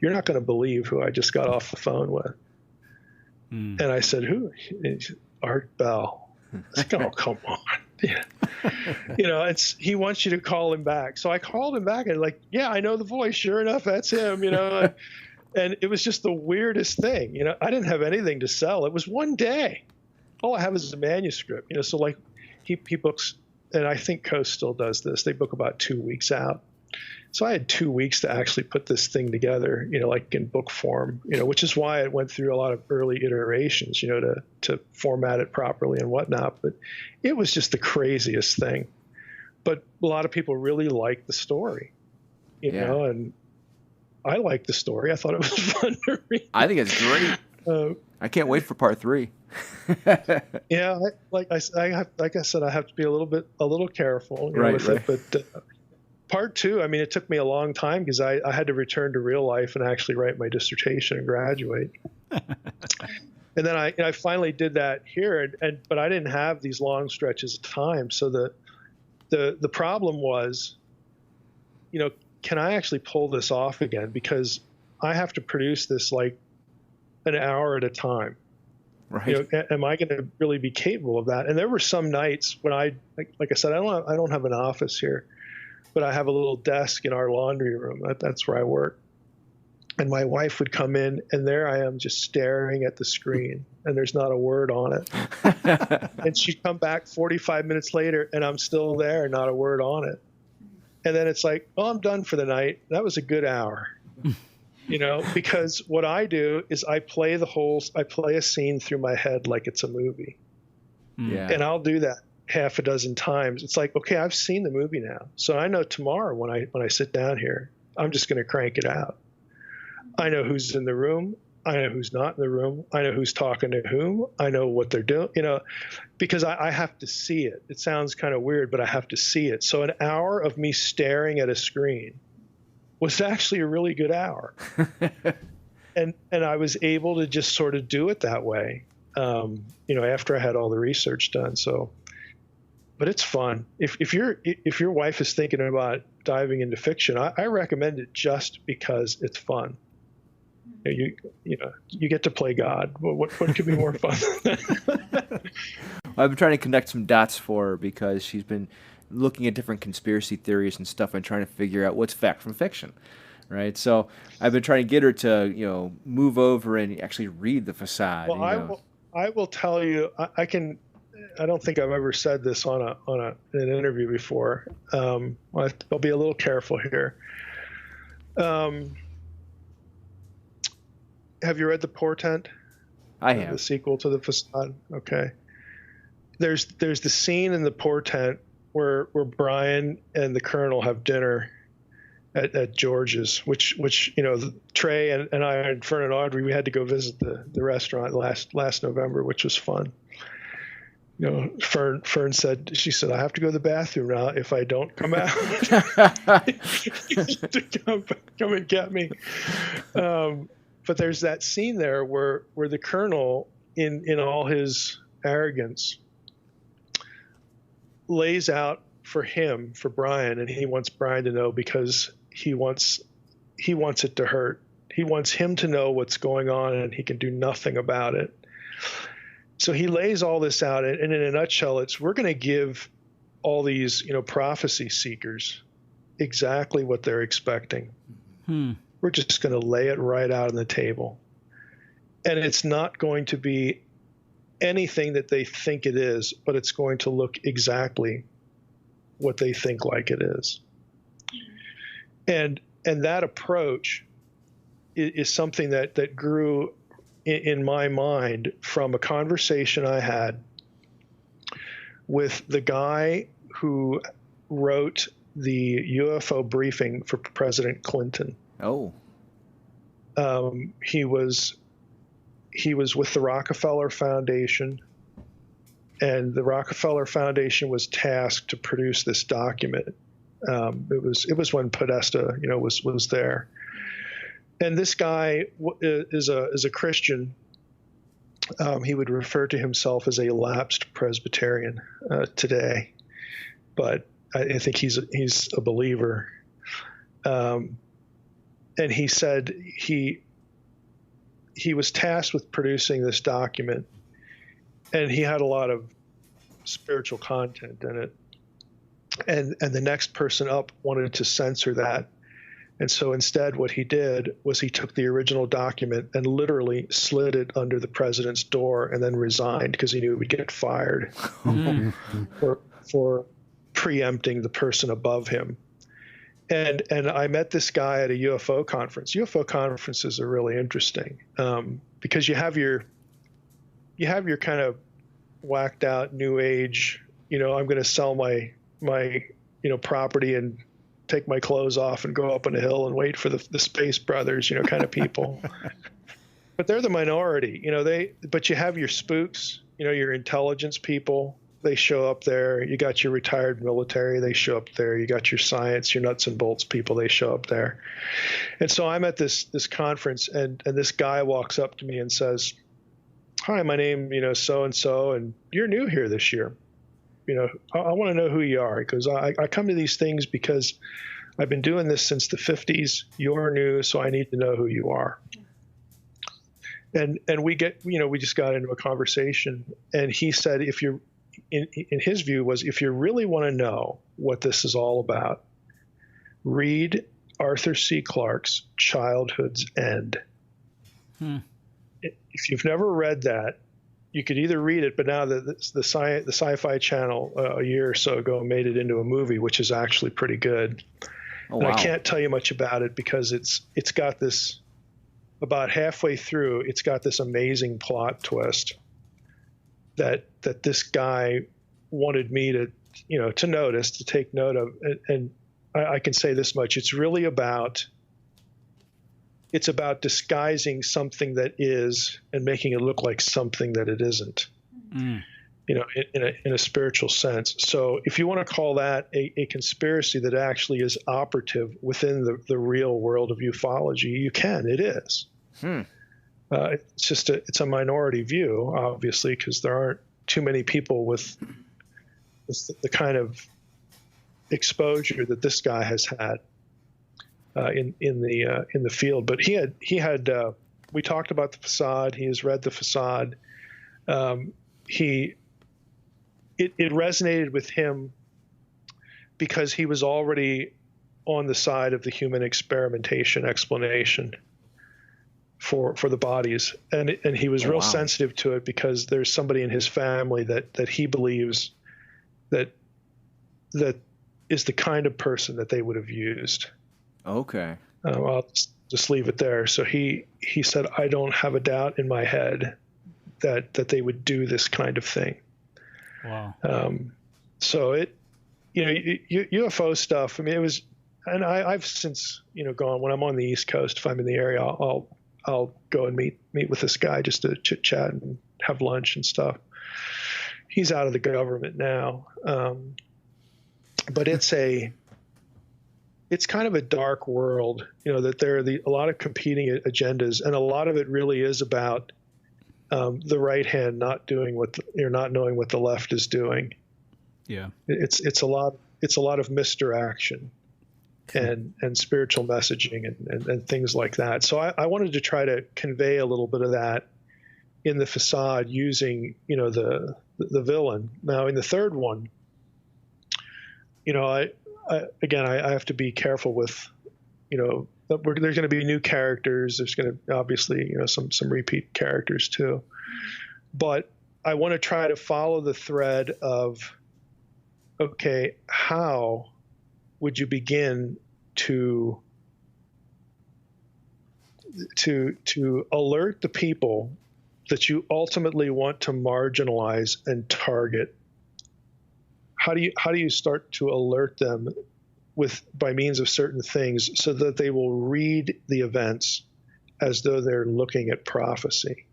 "You're not going to believe who I just got off the phone with." And I said, "Who?" He said, "Art Bell." I said, "Oh, come on." Yeah. He wants you to call him back. So I called him back and yeah, I know the voice. Sure enough, that's him, And it was just the weirdest thing. I didn't have anything to sell. It was one day. All I have is a manuscript, so he books, and I think Coast still does this. They book about 2 weeks out. So I had 2 weeks to actually put this thing together, in book form, which is why it went through a lot of early iterations, to format it properly and whatnot. But it was just the craziest thing. But a lot of people really liked the story, and I liked the story. I thought it was fun to read. I think it's great. I can't wait for part 3. Yeah, like I said, I have to be a little careful with it. But part 2, I mean, it took me a long time because I had to return to real life and actually write my dissertation and graduate. And then I finally did that here, but I didn't have these long stretches of time. So the problem was, can I actually pull this off again? Because I have to produce this like an hour at a time. Right. Am I going to really be capable of that? And there were some nights when like I said, I don't have an office here, but I have a little desk in our laundry room. That's where I work. And my wife would come in, and there I am just staring at the screen, and there's not a word on it. And she'd come back 45 minutes later, and I'm still there, not a word on it. And then it's like, oh, I'm done for the night. That was a good hour. because what I do is I play a scene through my head like it's a movie. Yeah. And I'll do that half a dozen times. It's like, okay, I've seen the movie now. So I know tomorrow when I sit down here, I'm just going to crank it out. I know who's in the room. I know who's not in the room. I know who's talking to whom. I know what they're doing, because I have to see it. It sounds kind of weird, but I have to see it. So an hour of me staring at a screen was actually a really good hour. and I was able to just sort of do it that way, after I had all the research done. So, but it's fun. If your wife is thinking about diving into fiction, I recommend it just because it's fun. You get to play God. What could be more fun? I've been trying to connect some dots for her because she's been looking at different conspiracy theories and stuff and trying to figure out what's fact from fiction, right? So I've been trying to get her to, move over and actually read the Facade. Well, I will tell you, I don't think I've ever said this on an interview before. I'll be a little careful here. Have you read The Portent? I have. The sequel to The Facade. Okay. There's the scene in The Portent where Brian and the Colonel have dinner at George's, which Trey and I and Fern and Audrey, we had to go visit the restaurant last November, which was fun. Fern said, I have to go to the bathroom now. If I don't come out, to come and get me. But there's that scene there where the Colonel, in all his arrogance, lays out for Brian, and he wants Brian to know because he wants it to hurt. He wants him to know what's going on, and he can do nothing about it. So he lays all this out, and in a nutshell, we're going to give all these prophecy seekers exactly what they're expecting. We're just going to lay it right out on the table. And it's not going to be anything that they think it is, but it's going to look exactly what they think like it is. And that approach is something that grew in my mind from a conversation I had with the guy who wrote the UFO briefing for President Clinton. Oh. He was with the Rockefeller Foundation, and the Rockefeller Foundation was tasked to produce this document. It was when Podesta, was there. And this guy is a Christian. He would refer to himself as a lapsed Presbyterian today, but I think he's a believer. And he said he was tasked with producing this document, and he had a lot of spiritual content in it. And the next person up wanted to censor that. And so instead what he did was he took the original document and literally slid it under the president's door and then resigned because he knew he would get fired for preempting the person above him. And I met this guy at a UFO conference. UFO conferences are really interesting because you have your kind of whacked out new age, I'm going to sell my property and take my clothes off and go up on a hill and wait for the Space Brothers, kind of people. But they're the minority, but you have your spooks, your intelligence people. They show up there. You got your retired military. They show up there. You got your science, your nuts and bolts people. They show up there. And so I'm at this conference, and this guy walks up to me and says, "Hi, my name, so-and-so, and you're new here this year. I want to know who you are because I come to these things because I've been doing this since the 50s. You're new, so I need to know who you are." And we just got into a conversation, and he said, if you're in his view was, if you really want to know what this is all about, read Arthur C. Clarke's Childhood's End. If you've never read that, you could either read it, but now the Sci-Fi Channel a year or so ago made it into a movie, which is actually pretty good. Oh, and wow. I can't tell you much about it because it's got this about halfway through, it's got this amazing plot twist that this guy wanted me to, to notice, to take note of. And I can say this much: it's really about disguising something that is and making it look like something that it isn't. In a spiritual sense. So if you want to call that a conspiracy that actually is operative within the real world of ufology, you can. It is. It's just it's a minority view, obviously, because there aren't too many people with the kind of exposure that this guy has had in the field. But he had we talked about the Facade. He has read the Facade. It resonated with him because he was already on the side of the human experimentation explanation for the bodies, and he was real sensitive to it because there's somebody in his family that he believes that is the kind of person that they would have used. Okay. I'll just leave it there. So he said, I don't have a doubt in my head that they would do this kind of thing. Wow. So UFO stuff, I mean, it was, and I've since, gone, when I'm on the East Coast, if I'm in the area, I'll go and meet with this guy just to chit chat and have lunch and stuff. He's out of the government now. But it's kind of a dark world, that there are a lot of competing agendas, and a lot of it really is about the right hand not doing not knowing what the left is doing. Yeah, it's a lot of misdirection and spiritual messaging and things like that. So I wanted to try to convey a little bit of that in the Facade using the villain. Now in the third one, I have to be careful with there's going to be new characters. There's going to obviously, some repeat characters too. But I want to try to follow the thread of, okay, how would you begin to alert the people that you ultimately want to marginalize and target? How do you start to alert them by means of certain things so that they will read the events as though they're looking at prophecy?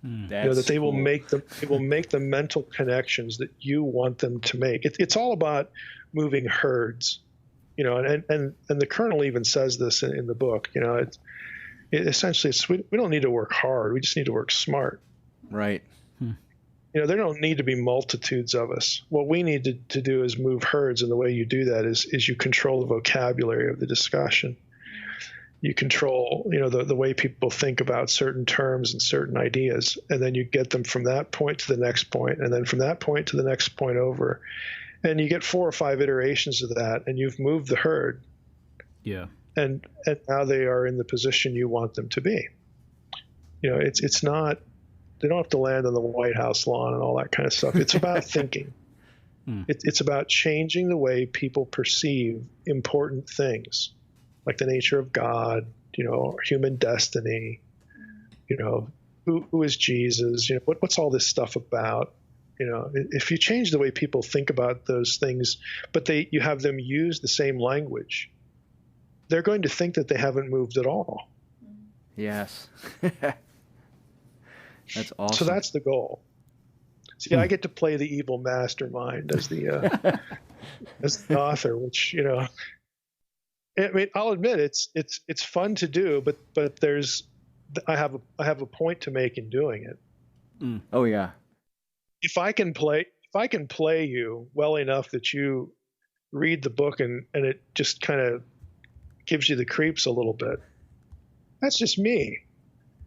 That they will make the mental connections that you want them to make. It's all about moving herds, and the Colonel even says this in the book. Essentially we don't need to work hard. We just need to work smart. Right. There don't need to be multitudes of us. What we need to do is move herds, and the way you do that is you control the vocabulary of the discussion. You control, the way people think about certain terms and certain ideas, and then you get them from that point to the next point, and then from that point to the next point over. And you get 4 or 5 iterations of that, and you've moved the herd. Yeah. And now they are in the position you want them to be. It's not, they don't have to land on the White House lawn and all that kind of stuff. It's about thinking. It's about changing the way people perceive important things, like the nature of God, human destiny, who is Jesus, what's all this stuff about? If you change the way people think about those things, but you have them use the same language, they're going to think that they haven't moved at all. Yes. That's awesome. So that's the goal. See, I get to play the evil mastermind as the as the author, which I mean, I'll admit it's fun to do, but I have a point to make in doing it. Oh yeah. If I can play you well enough that you read the book and it just kind of gives you the creeps a little bit, that's just me.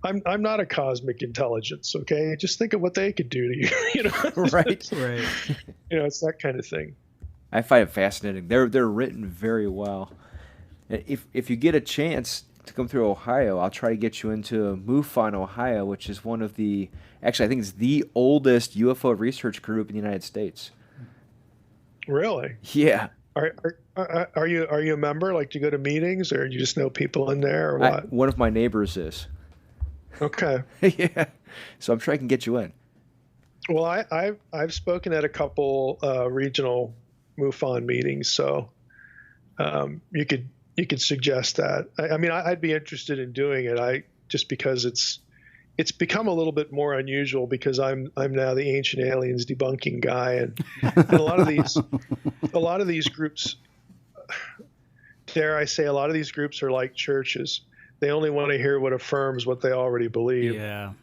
I'm not a cosmic intelligence, okay? Just think of what they could do to you, Right. Right. It's that kind of thing. I find it fascinating. They're written very well. If you get a chance to come through Ohio, I'll try to get you into MUFON, Ohio, which is one of the, actually I think it's the oldest UFO research group in the United States. Really? Yeah. Are you a member? Like, do you go to meetings, or you just know people in there, or what? One of my neighbors is. Okay. Yeah. So I'm sure I can get you in. Well, I've spoken at a couple regional MUFON meetings, so you could suggest that. I mean, I'd be interested in doing it. Just because it's become a little bit more unusual because I'm now the ancient aliens debunking guy, and a lot of these groups, dare I say, a lot of these groups are like churches. They only want to hear what affirms what they already believe. Yeah.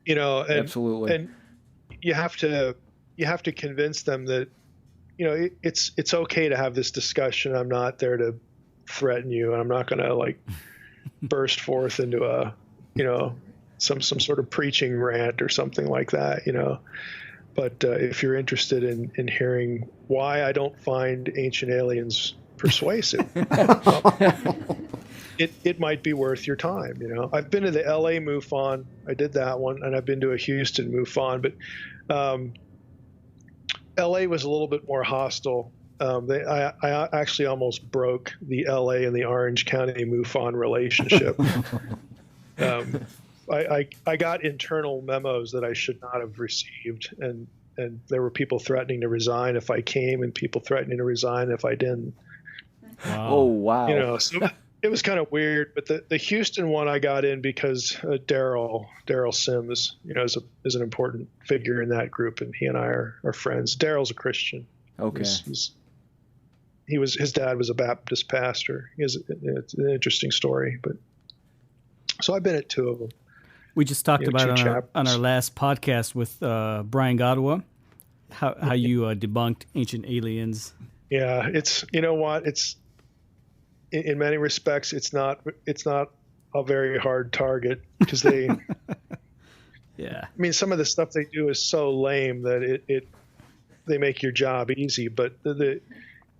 You know, and, absolutely. And you have to convince them that, you know, it's okay to have this discussion. I'm not there to threaten you, and I'm not going to like burst forth into a, you know, some sort of preaching rant or something like that, you know. But if you're interested in hearing why I don't find ancient aliens persuasive, it might be worth your time. You know, I've been to the LA MUFON. I did that one, and I've been to a Houston MUFON, but LA was a little bit more hostile. I actually almost broke the LA and the Orange County MUFON relationship. I got internal memos that I should not have received, and there were people threatening to resign if I came, and people threatening to resign if I didn't. Wow. Oh wow! You know, so it was kind of weird. But the Houston one I got in because Daryl Sims, you know, is an important figure in that group, and he and I are friends. Daryl's a Christian. Okay. His dad was a Baptist pastor. It's an interesting story, but so I've been at two of them. We just talked about it on our last podcast with Brian Godwa, how you debunked ancient aliens. Yeah, it's, you know what, it's in many respects it's not a very hard target because they yeah. I mean, some of the stuff they do is so lame that they make your job easy, but the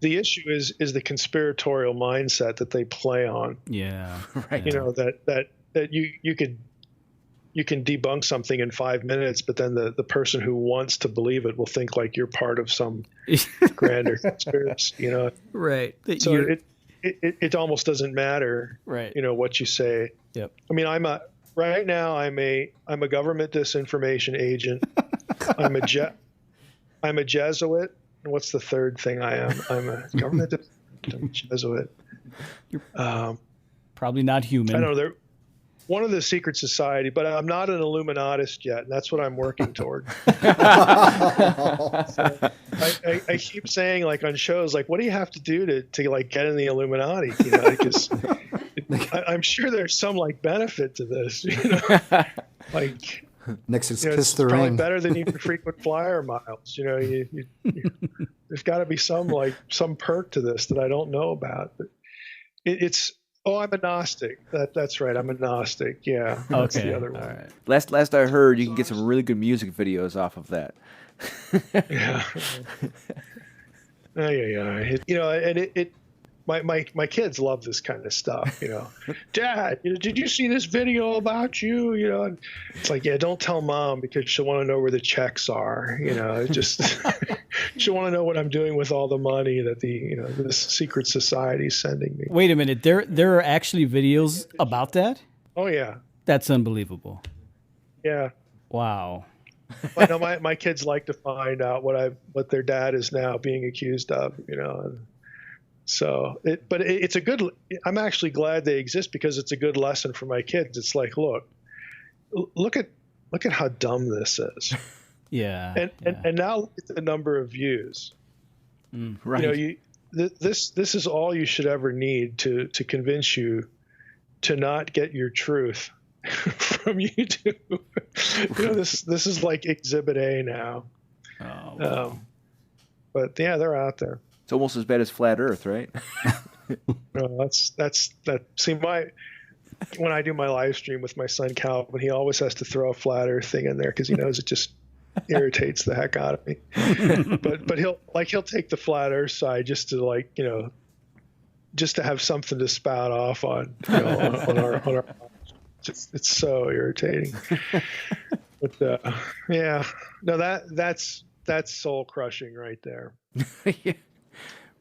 issue is the conspiratorial mindset that they play on. Yeah. Right. You know, that you can debunk something in 5 minutes, but then the person who wants to believe it will think like you're part of some grander conspiracy, you know? Right. So it almost doesn't matter, right, you know, what you say. Yep. I mean, right now I'm a government disinformation agent. I'm a Jesuit. And what's the third thing I am? I'm a government Jesuit. Probably not human. I don't know. They're one of the secret society, but I'm not an Illuminatist yet, and that's what I'm working toward. So I keep saying, like, on shows, like, what do you have to do to like get in the Illuminati? You know, because I'm sure there's some like benefit to this. You know, like next is kiss it's the probably ring. Better than even frequent flyer miles. You know, there's got to be some perk to this that I don't know about. But it's. Oh, I'm a Gnostic. That's right. I'm a Gnostic. Yeah. That's okay. the other one. All right. Last I heard, you can get some really good music videos off of that. Yeah. Yeah. You know, and my kids love this kind of stuff. You know, Dad, did you see this video about you? You know, and it's like, yeah, don't tell Mom because she'll want to know where the checks are. You know, she'll want to know what I'm doing with all the money that this secret society is sending me. Wait a minute. There are actually videos about that? Oh yeah. That's unbelievable. Yeah. Wow. I know my kids like to find out what their dad is now being accused of, you know. And so it's a good. I'm actually glad they exist because it's a good lesson for my kids. It's like, look at how dumb this is. Yeah. And now look at the number of views. Right. You know, this is all you should ever need to convince you to not get your truth from YouTube. You know, this is like Exhibit A now. Oh, wow. But yeah, they're out there. It's almost as bad as Flat Earth, right? See, when I do my live stream with my son Calvin, he always has to throw a Flat Earth thing in there because he knows it just irritates the heck out of me. But he'll take the Flat Earth side just to just to have something to spout off on, you know, on our. It's so irritating. But yeah, no, that's soul crushing right there. Yeah.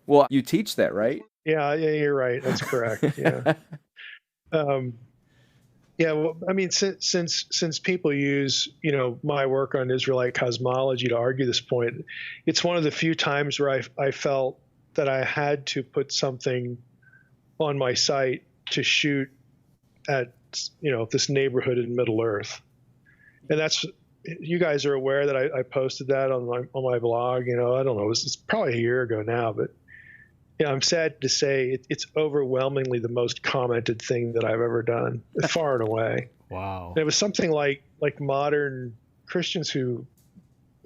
Well, you teach that, right? Yeah, you're right. That's correct. Yeah. Yeah, well, I mean, since people use, my work on Israelite cosmology to argue this point, it's one of the few times where I felt that I had to put something on my site to shoot at, this neighborhood in Middle Earth. And you guys are aware that I posted that on my blog. I don't know, it's probably a year ago now, but I'm sad to say it's overwhelmingly the most commented thing that I've ever done, far and away. Wow. And it was something like modern Christians who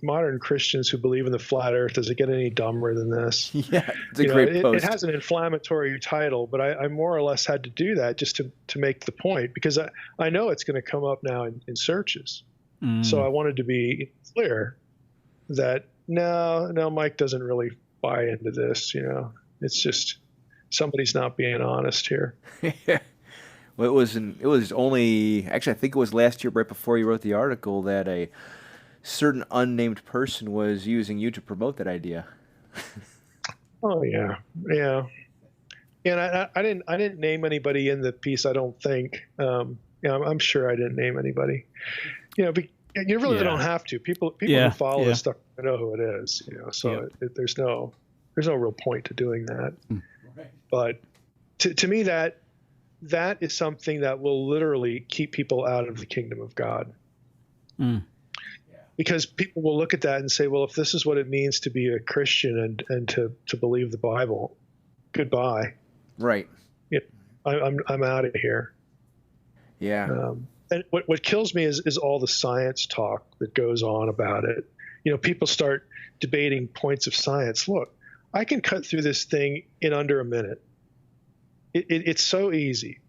believe in the flat Earth. Does it get any dumber than this? Yeah, it's a great post. It has an inflammatory title, but I more or less had to do that just to make the point, because I know it's going to come up now in searches. So I wanted to be clear that no, Mike doesn't really buy into this. It's just somebody's not being honest here. Well, it was only, actually, I think it was last year, right before you wrote the article, that a certain unnamed person was using you to promote that idea. Oh yeah. And I didn't name anybody in the piece. I don't think. I'm sure I didn't name anybody. But you really don't have to. People who follow this stuff know who it is. So there's no real point to doing that. Right. But to me, that is something that will literally keep people out of the kingdom of God. Because people will look at that and say, well, if this is what it means to be a Christian and to believe the Bible, goodbye. Right. I'm out of here. Yeah. And what kills me is all the science talk that goes on about it. People start debating points of science. Look, I can cut through this thing in under a minute. It's so easy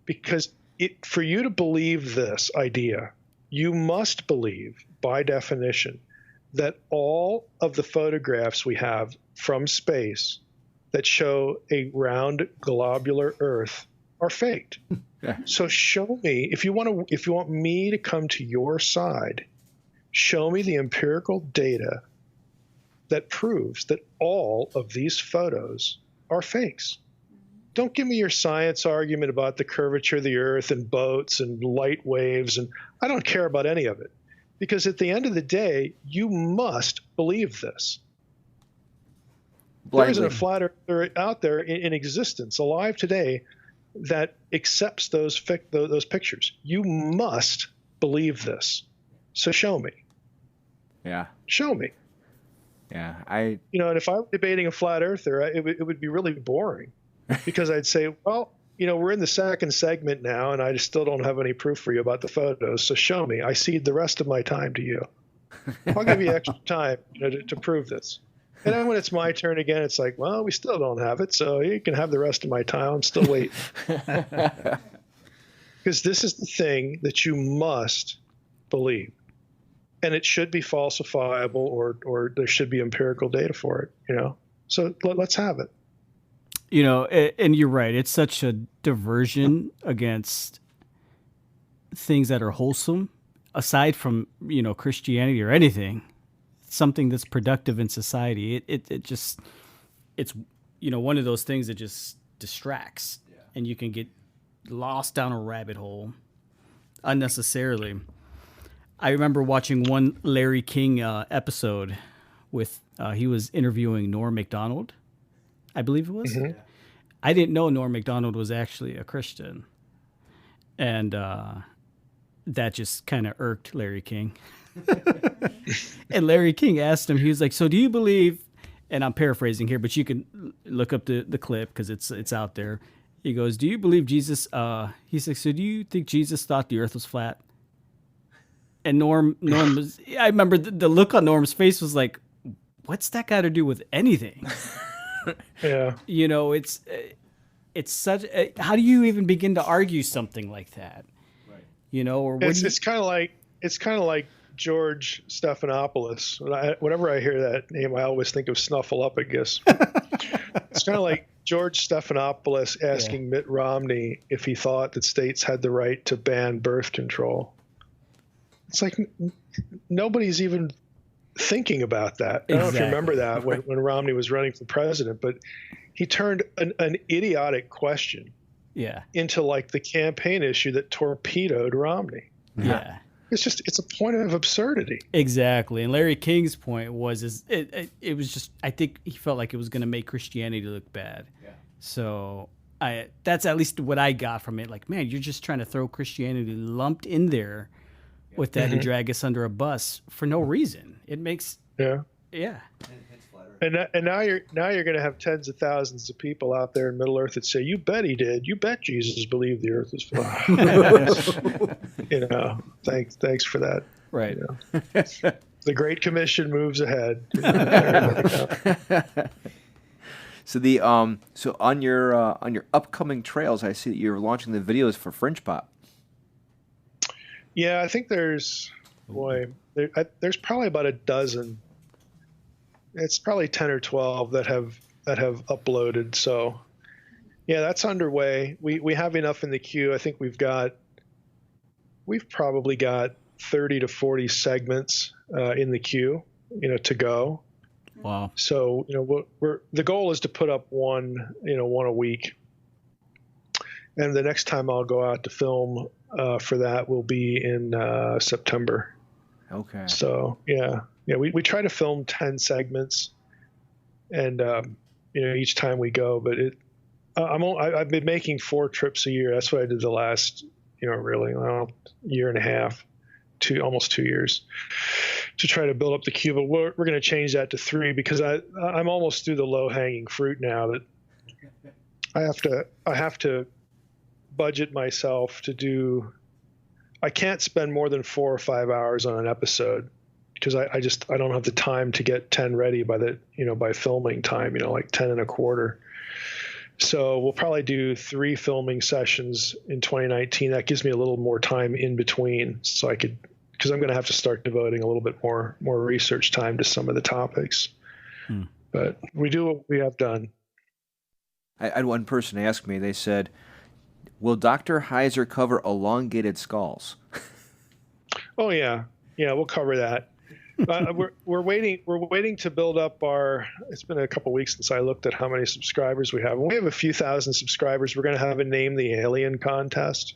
because for you to believe this idea, you must believe, by definition, that all of the photographs we have from space that show a round globular Earth are faked. Yeah. So show me, if you want me to come to your side, show me the empirical data that proves that all of these photos are fakes. Don't give me your science argument about the curvature of the Earth and boats and light waves, and I don't care about any of it. Because at the end of the day, you must believe this. There isn't a flat earther out there in existence, alive today, that accepts those pictures. You must believe this. So show me. Yeah. Show me. Yeah. And if I were debating a flat earther, it would be really boring, because I'd say, well, we're in the second segment now, and I just still don't have any proof for you about the photos. So show me. I cede the rest of my time to you. I'll give you extra time to prove this. And then when it's my turn again, it's like, well, we still don't have it, so you can have the rest of my time. I'm still waiting. Because this is the thing that you must believe. And it should be falsifiable, or there should be empirical data for it, So let's have it. And you're right. It's such a diversion against things that are wholesome, aside from, Christianity or anything. Something that's productive in society. It's one of those things that just distracts, and you can get lost down a rabbit hole unnecessarily. I remember watching one Larry King episode with he was interviewing Norm Macdonald, I believe it was. Mm-hmm. I didn't know Norm Macdonald was actually a Christian, and that just kind of irked Larry King. And Larry King asked him, he was like, so do you believe, and I'm paraphrasing here, but you can look up the clip because it's out there. He goes, do you believe Jesus, he's like, so do you think Jesus thought the earth was flat? And Norm was, I remember the look on Norm's face was like, what's that got to do with anything? Yeah. It's such, how do you even begin to argue something like that? Right. Or it's kind of like George Stephanopoulos. Whenever I hear that name, I always think of Snuffleupagus. It's kind of like George Stephanopoulos asking Mitt Romney if he thought that states had the right to ban birth control. It's like nobody's even thinking about that. I don't know if you remember that when Romney was running for president, but he turned an idiotic question into like the campaign issue that torpedoed Romney. Yeah. It's a point of absurdity. Exactly. And Larry King's point was it was just, I think he felt like it was going to make Christianity look bad. Yeah. So that's at least what I got from it. Like, man, you're just trying to throw Christianity lumped in there with that and drag us under a bus for no reason. It makes yeah. And now you're going to have tens of thousands of people out there in Middle Earth that say, "You bet he did. You bet Jesus believed the Earth is flat." Thanks for that. Right. The Great Commission moves ahead. So on your upcoming trails, I see that you're launching the videos for Fringe Pop. Yeah, I think there's probably about a dozen. It's probably 10 or 12 that have uploaded. So yeah, that's underway. We have enough in the queue. I think we've probably got 30 to 40 segments in the queue, to go. Wow. So, the goal is to put up one a week. And the next time I'll go out to film for that will be in September. Okay. So yeah, we try to film 10 segments, and each time we go. But I've been making 4 trips a year. That's what I did the last year and a half, almost 2 years, to try to build up the queue. But we're going to change that to 3 because I'm almost through the low hanging fruit now. That I have to budget myself to do. I can't spend more than 4 or 5 hours on an episode because I don't have the time to get 10 ready by filming time, like 10 and a quarter. So we'll probably do 3 filming sessions in 2019. That gives me a little more time in between, so because I'm going to have to start devoting a little bit more research time to some of the topics. But we do what we have done. I had one person ask me, they said, "Will Dr. Heiser cover elongated skulls?" Oh yeah, we'll cover that. We're waiting to build up our. It's been a couple weeks since I looked at how many subscribers we have. When we have a few thousand subscribers, we're going to have a Name the Alien contest,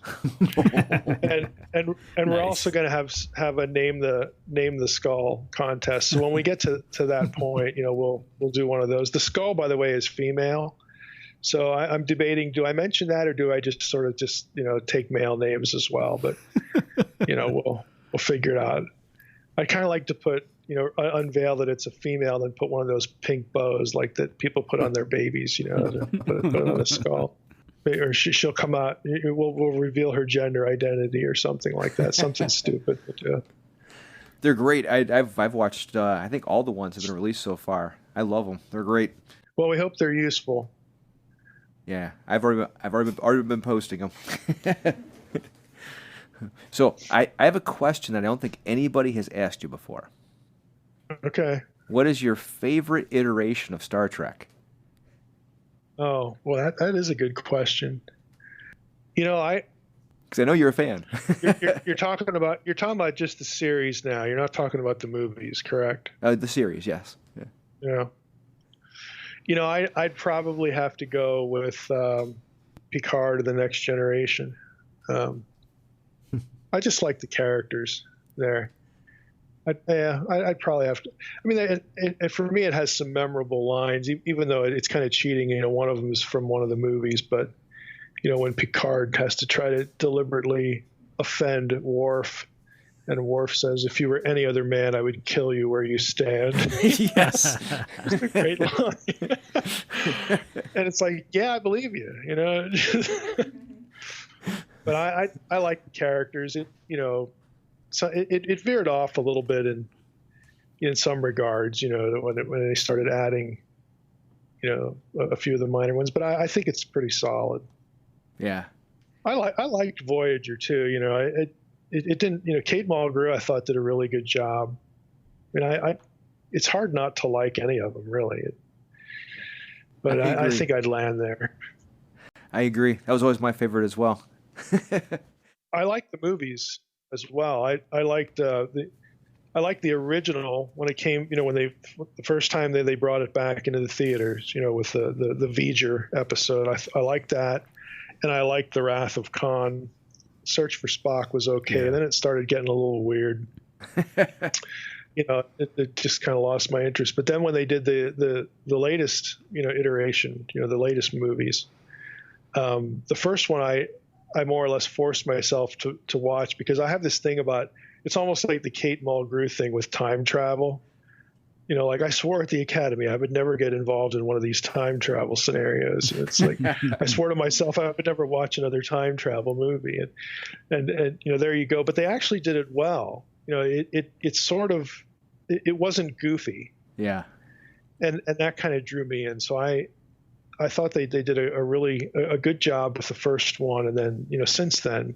and we're also going to have a Name the Skull contest. So when we get to that point, we'll do one of those. The skull, by the way, is female. So I'm debating, do I mention that or do I just sort of take male names as well? But, we'll figure it out. I'd kind of like to put, unveil that it's a female, then put one of those pink bows like that people put on their babies, to put it on a skull. Or she'll come out, we'll reveal her gender identity or something like that, something stupid. But, they're great. I've watched, I think all the ones have been released so far. I love them. They're great. Well, we hope they're useful. Yeah, I've already been posting them. So I have a question that I don't think anybody has asked you before. Okay. What is your favorite iteration of Star Trek? Oh, well, that is a good question. Because I know you're a fan. you're talking about just the series now. You're not talking about the movies, correct? The series, yes. Yeah. I'd probably have to go with Picard: The Next Generation. I just like the characters there. I'd probably have to. I mean, for me, it has some memorable lines, even though it's kind of cheating. One of them is from one of the movies, but when Picard has to try to deliberately offend Worf, and Worf says, "If you were any other man, I would kill you where you stand." Yes. It's a great line. And it's like, yeah, I believe you, But I like the characters. So it veered off a little bit in some regards, when they started adding, a few of the minor ones. But I think it's pretty solid. Yeah. I liked Voyager too. It didn't, Kate Mulgrew, I thought, did a really good job. I mean, it's hard not to like any of them, really. But I think I'd land there. I agree. That was always my favorite as well. I like the movies as well. I liked I like the original when it came, when the first time they brought it back into the theaters, with the V'ger episode. I like that, and I like the Wrath of Khan. Search for Spock was okay, and then it started getting a little weird. It just kind of lost my interest. But then when they did the latest, iteration, the latest movies, the first one I more or less forced myself to watch, because I have this thing about, it's almost like the Kate Mulgrew thing with time travel. Like I swore at the Academy I would never get involved in one of these time travel scenarios. And it's like I swore to myself I would never watch another time travel movie. And there you go. But they actually did it well. It's sort of, it wasn't goofy. Yeah. And that kind of drew me in. So I thought they did a really good job with the first one. And then, since then,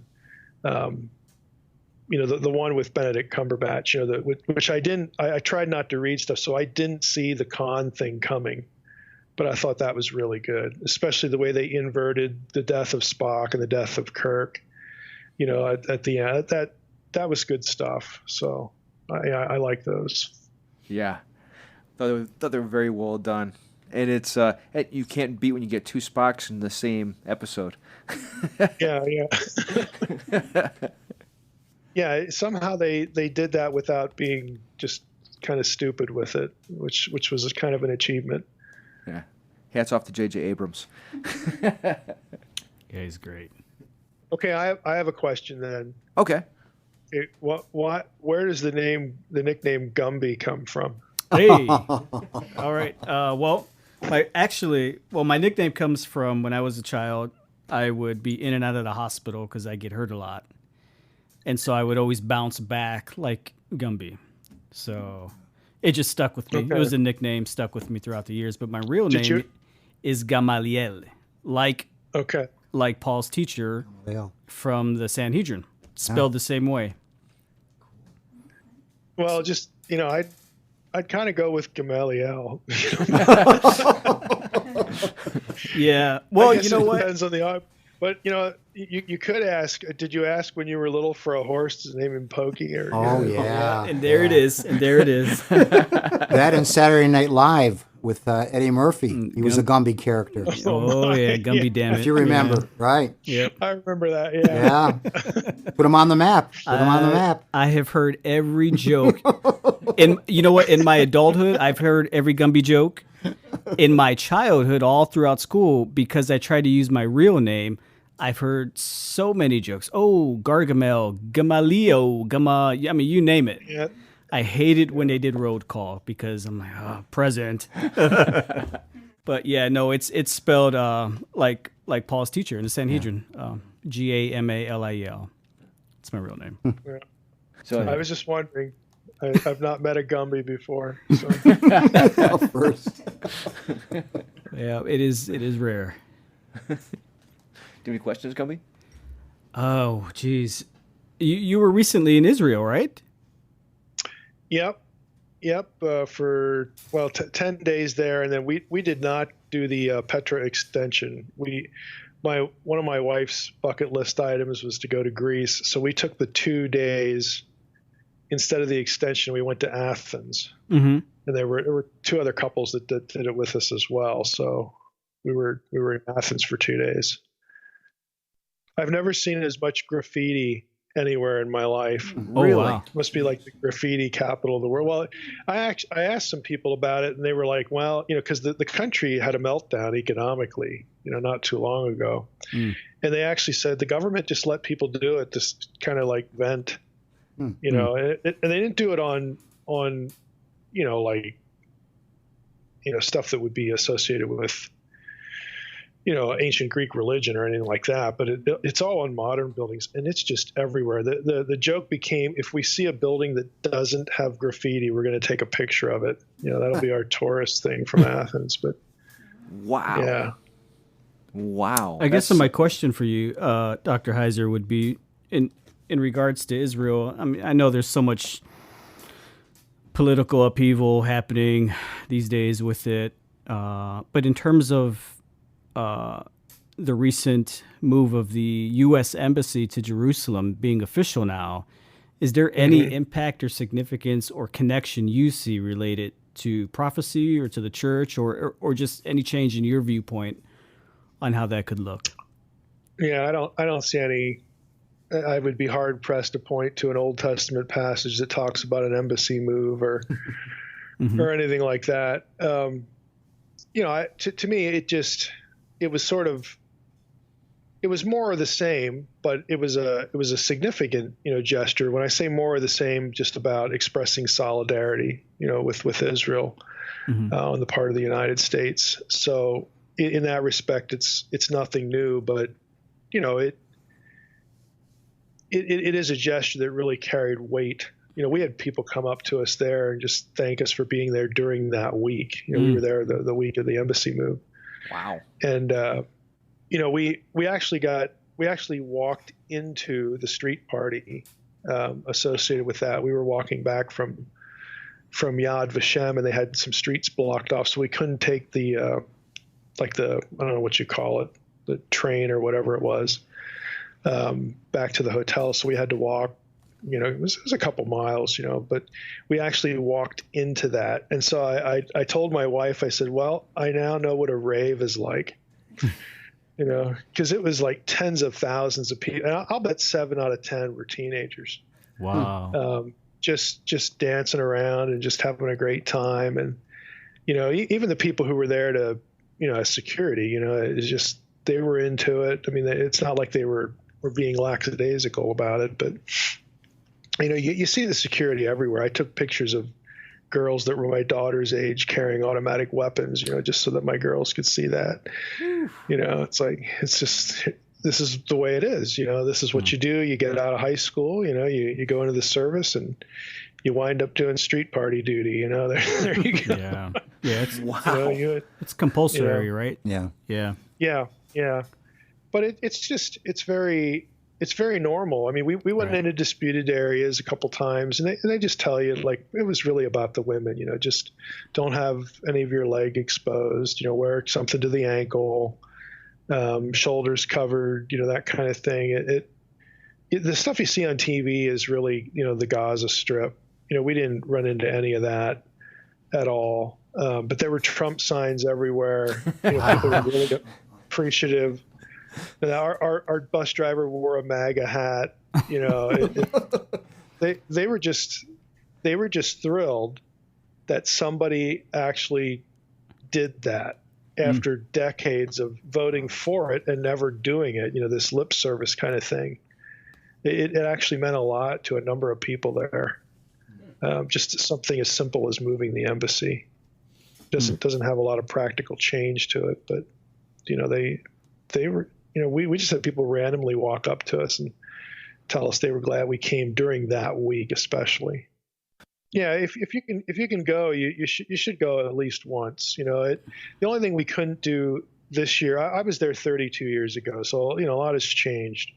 the one with Benedict Cumberbatch, which I tried not to read stuff, so I didn't see the Khan thing coming, but I thought that was really good, especially the way they inverted the death of Spock and the death of Kirk, at the end. That was good stuff. So I like those. Yeah. Thought they were very well done. And it's you can't beat when you get two Spocks in the same episode. Yeah. Yeah, somehow they did that without being just kind of stupid with it, which was kind of an achievement. Yeah. Hats off to J.J. Abrams. Yeah, he's great. Okay, I have a question then. Okay. Where does the nickname Gumby come from? Hey. All right. My nickname comes from when I was a child. I would be in and out of the hospital because I get hurt a lot. And so I would always bounce back like Gumby. So it just stuck with me. Okay. It was a nickname, stuck with me throughout the years. But my real name is Gamaliel, like Paul's teacher from the Sanhedrin, spelled the same way. Well, just, I'd kind of go with Gamaliel. Yeah. Well, you know what? Depends on the But you could ask. Did you ask when you were little for a horse to name him Pokey? And there it is. That and Saturday Night Live with Eddie Murphy. He was a Gumby character. Gumby, damn it! If you remember, right? Yep. I remember that. Yeah. Put him on the map. I have heard every joke. And you know what? In my adulthood, I've heard every Gumby joke. In my childhood, all throughout school, because I tried to use my real name, I've heard so many jokes. Oh, Gargamel, Gamaleo, you name it. Yeah. I hated when they did road call because I'm like, present. But yeah, no, it's spelled like Paul's teacher in the Sanhedrin, Gamaliel. It's my real name. Yeah. So I was just wondering. I've not met a Gumby before. So. First. Yeah, it is rare. Do you have any questions, Gumby? Oh, geez. You were recently in Israel, right? Yep. For 10 days there, and then we did not do the Petra extension. One of my wife's bucket list items was to go to Greece, so we took the 2 days. Instead of the extension, we went to Athens, and there were two other couples that did it with us as well. So we were in Athens for 2 days. I've never seen as much graffiti anywhere in my life. Really? Wow. It must be like the graffiti capital of the world. Well, I asked some people about it, and they were like, well, because the country had a meltdown economically, not too long ago. And they actually said the government just let people do it, just kind of like vent. And they didn't do it on stuff that would be associated with ancient Greek religion or anything like that, but it's all on modern buildings, and it's just everywhere. The joke became, if we see a building that doesn't have graffiti, we're going to take a picture of it. That'll be our tourist thing from Athens. But wow. I guess my question for you, Dr. Heiser, would be in regards to Israel. I mean, I know there's so much political upheaval happening these days with it, but in terms of the recent move of the U.S. Embassy to Jerusalem being official now, Is there any impact or significance or connection you see related to prophecy or to the church, or just any change in your viewpoint on how that could look? Yeah, I don't see any. I would be hard pressed to point to an Old Testament passage that talks about an embassy move or or anything like that. To me, it was more of the same, but it was a significant, gesture. When I say more of the same, just about expressing solidarity, with Israel on the part of the United States. So in that respect, it's nothing new, but it is a gesture that really carried weight. We had people come up to us there and just thank us for being there during that week. We were there the week of the embassy move. Wow. And, we actually walked into the street party associated with that. We were walking back from Yad Vashem, and they had some streets blocked off, so we couldn't take the I don't know what you call it, the train or whatever it was, back to the hotel. So we had to walk. It was a couple miles, but we actually walked into that. And so I told my wife, I said, well, I now know what a rave is like, because it was like tens of thousands of people. And I'll bet 7 out of 10 were teenagers. Wow. Just dancing around and just having a great time. And, even the people who were there to, as security, it's just, they were into it. I mean, it's not like they were being lackadaisical about it, but you see the security everywhere. I took pictures of girls that were my daughter's age carrying automatic weapons, just so that my girls could see that. It's like, this is the way it is. This is what you do. You get out of high school, you go into the service and you wind up doing street party duty, there you go. Yeah. Yeah. It's, wow. It's compulsory, right? Yeah. Yeah. Yeah. Yeah. But it's very normal. I mean, we went into disputed areas a couple times, and they just tell you, like, it was really about the women. Just don't have any of your leg exposed. Wear something to the ankle, shoulders covered. That kind of thing. The stuff you see on TV is really, the Gaza Strip. We didn't run into any of that at all. But there were Trump signs everywhere. People were really appreciative. And our bus driver wore a MAGA hat. They were just thrilled that somebody actually did that after decades of voting for it and never doing it. This lip service kind of thing. It actually meant a lot to a number of people there. Just something as simple as moving the embassy doesn't have a lot of practical change to it, but they were. We just had people randomly walk up to us and tell us they were glad we came during that week, especially. Yeah, if you can go, you should go at least once. The only thing we couldn't do this year, I was there 32 years ago, so a lot has changed.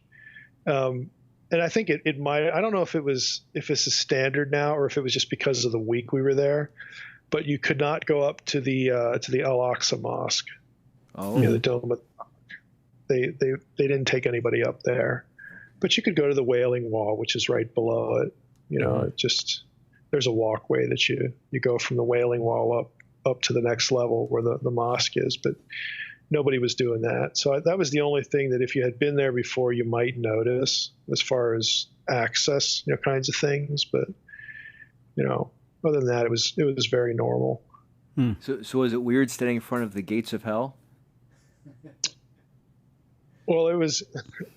And I think it might. I don't know if it's a standard now or if it was just because of the week we were there, but you could not go up to the Al-Aqsa Mosque. Oh, the Dome of They didn't take anybody up there, but you could go to the Wailing Wall, which is right below it. There's a walkway that you go from the Wailing Wall up to the next level where the mosque is, but nobody was doing that. So that was the only thing that if you had been there before, you might notice as far as access, kinds of things. But, other than that, it was very normal. So was it weird standing in front of the gates of hell? Well, it was.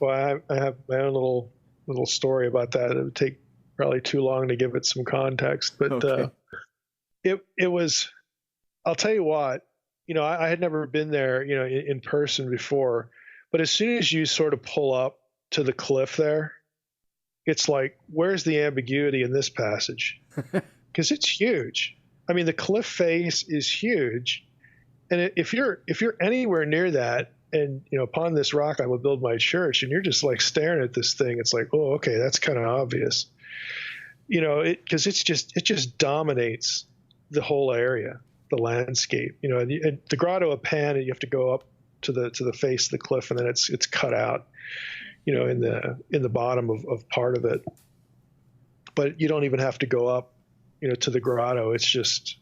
Well, I have my own little story about that. It would take probably too long to give it some context, but Okay. It was. I'll tell you what. I had never been there, in person before, but as soon as you sort of pull up to the cliff there, it's like, where's the ambiguity in this passage? Because it's huge. I mean, the cliff face is huge, and if you're anywhere near that. And, upon this rock, I will build my church. And you're just like staring at this thing. It's like, oh, okay, that's kind of obvious, because it just dominates the whole area, the landscape, and the Grotto of Pan, you have to go up to the face of the cliff, and then it's cut out, in the bottom of part of it. but you don't even have to go up, to the grotto. It's just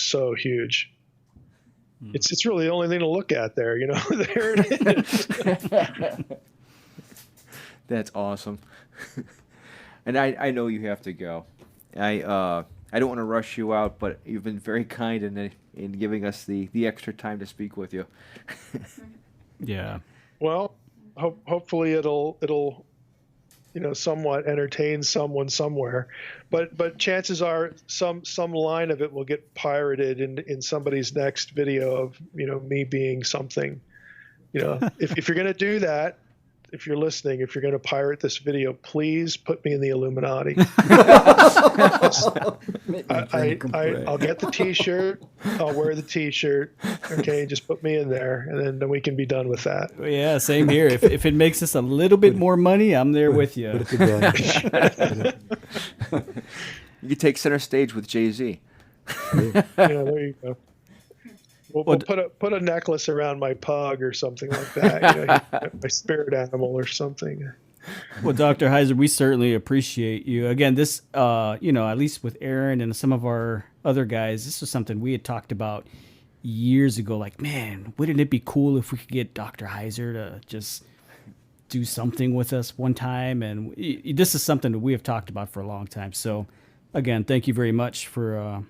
so huge. It's really the only thing to look at there, there it is. That's awesome. And I know you have to go. I don't want to rush you out, but you've been very kind in giving us the extra time to speak with you. Yeah. Well, hopefully it'll somewhat entertain someone somewhere, but chances are some line of it will get pirated in somebody's next video of me being something. If you're gonna do that, if you're listening, if you're going to pirate this video, please put me in the Illuminati. I'll get the T-shirt. I'll wear the T-shirt. Okay, just put me in there, and then we can be done with that. Yeah, same here. If it makes us a little bit more money, I'm there with you. You could take center stage with Jay-Z. Yeah, there you go. We'll put a necklace around my pug or something like that. My spirit animal or something. Well, Dr. Heiser, we certainly appreciate you. Again, this, at least with Aaron and some of our other guys, this was something we had talked about years ago. Like, man, wouldn't it be cool if we could get Dr. Heiser to just do something with us one time? And this is something that we have talked about for a long time. So, again, thank you very much for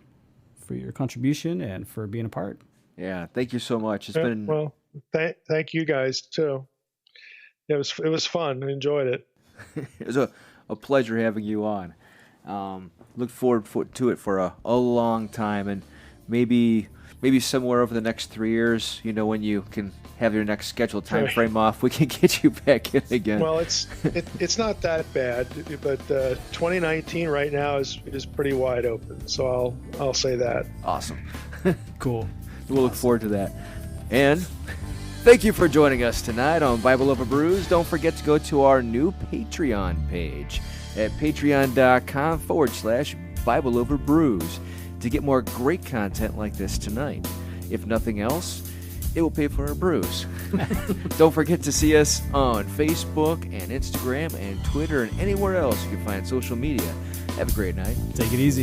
your contribution and for being a part. Yeah, thank you so much. It's been thank you guys too. It was fun. I enjoyed it. It was a pleasure having you on. Look forward to it for a long time, and maybe somewhere over the next 3 years, when you can have your next scheduled time frame off, we can get you back in again. Well, it's not that bad, but 2019 right now is pretty wide open. So I'll say that. Awesome. Cool. We'll look forward to that. And thank you for joining us tonight on Bible Over Brews. Don't forget to go to our new Patreon page at patreon.com/Bible Over Brews to get more great content like this tonight. If nothing else, it will pay for our brews. Don't forget to see us on Facebook and Instagram and Twitter and anywhere else you can find social media. Have a great night. Take it easy.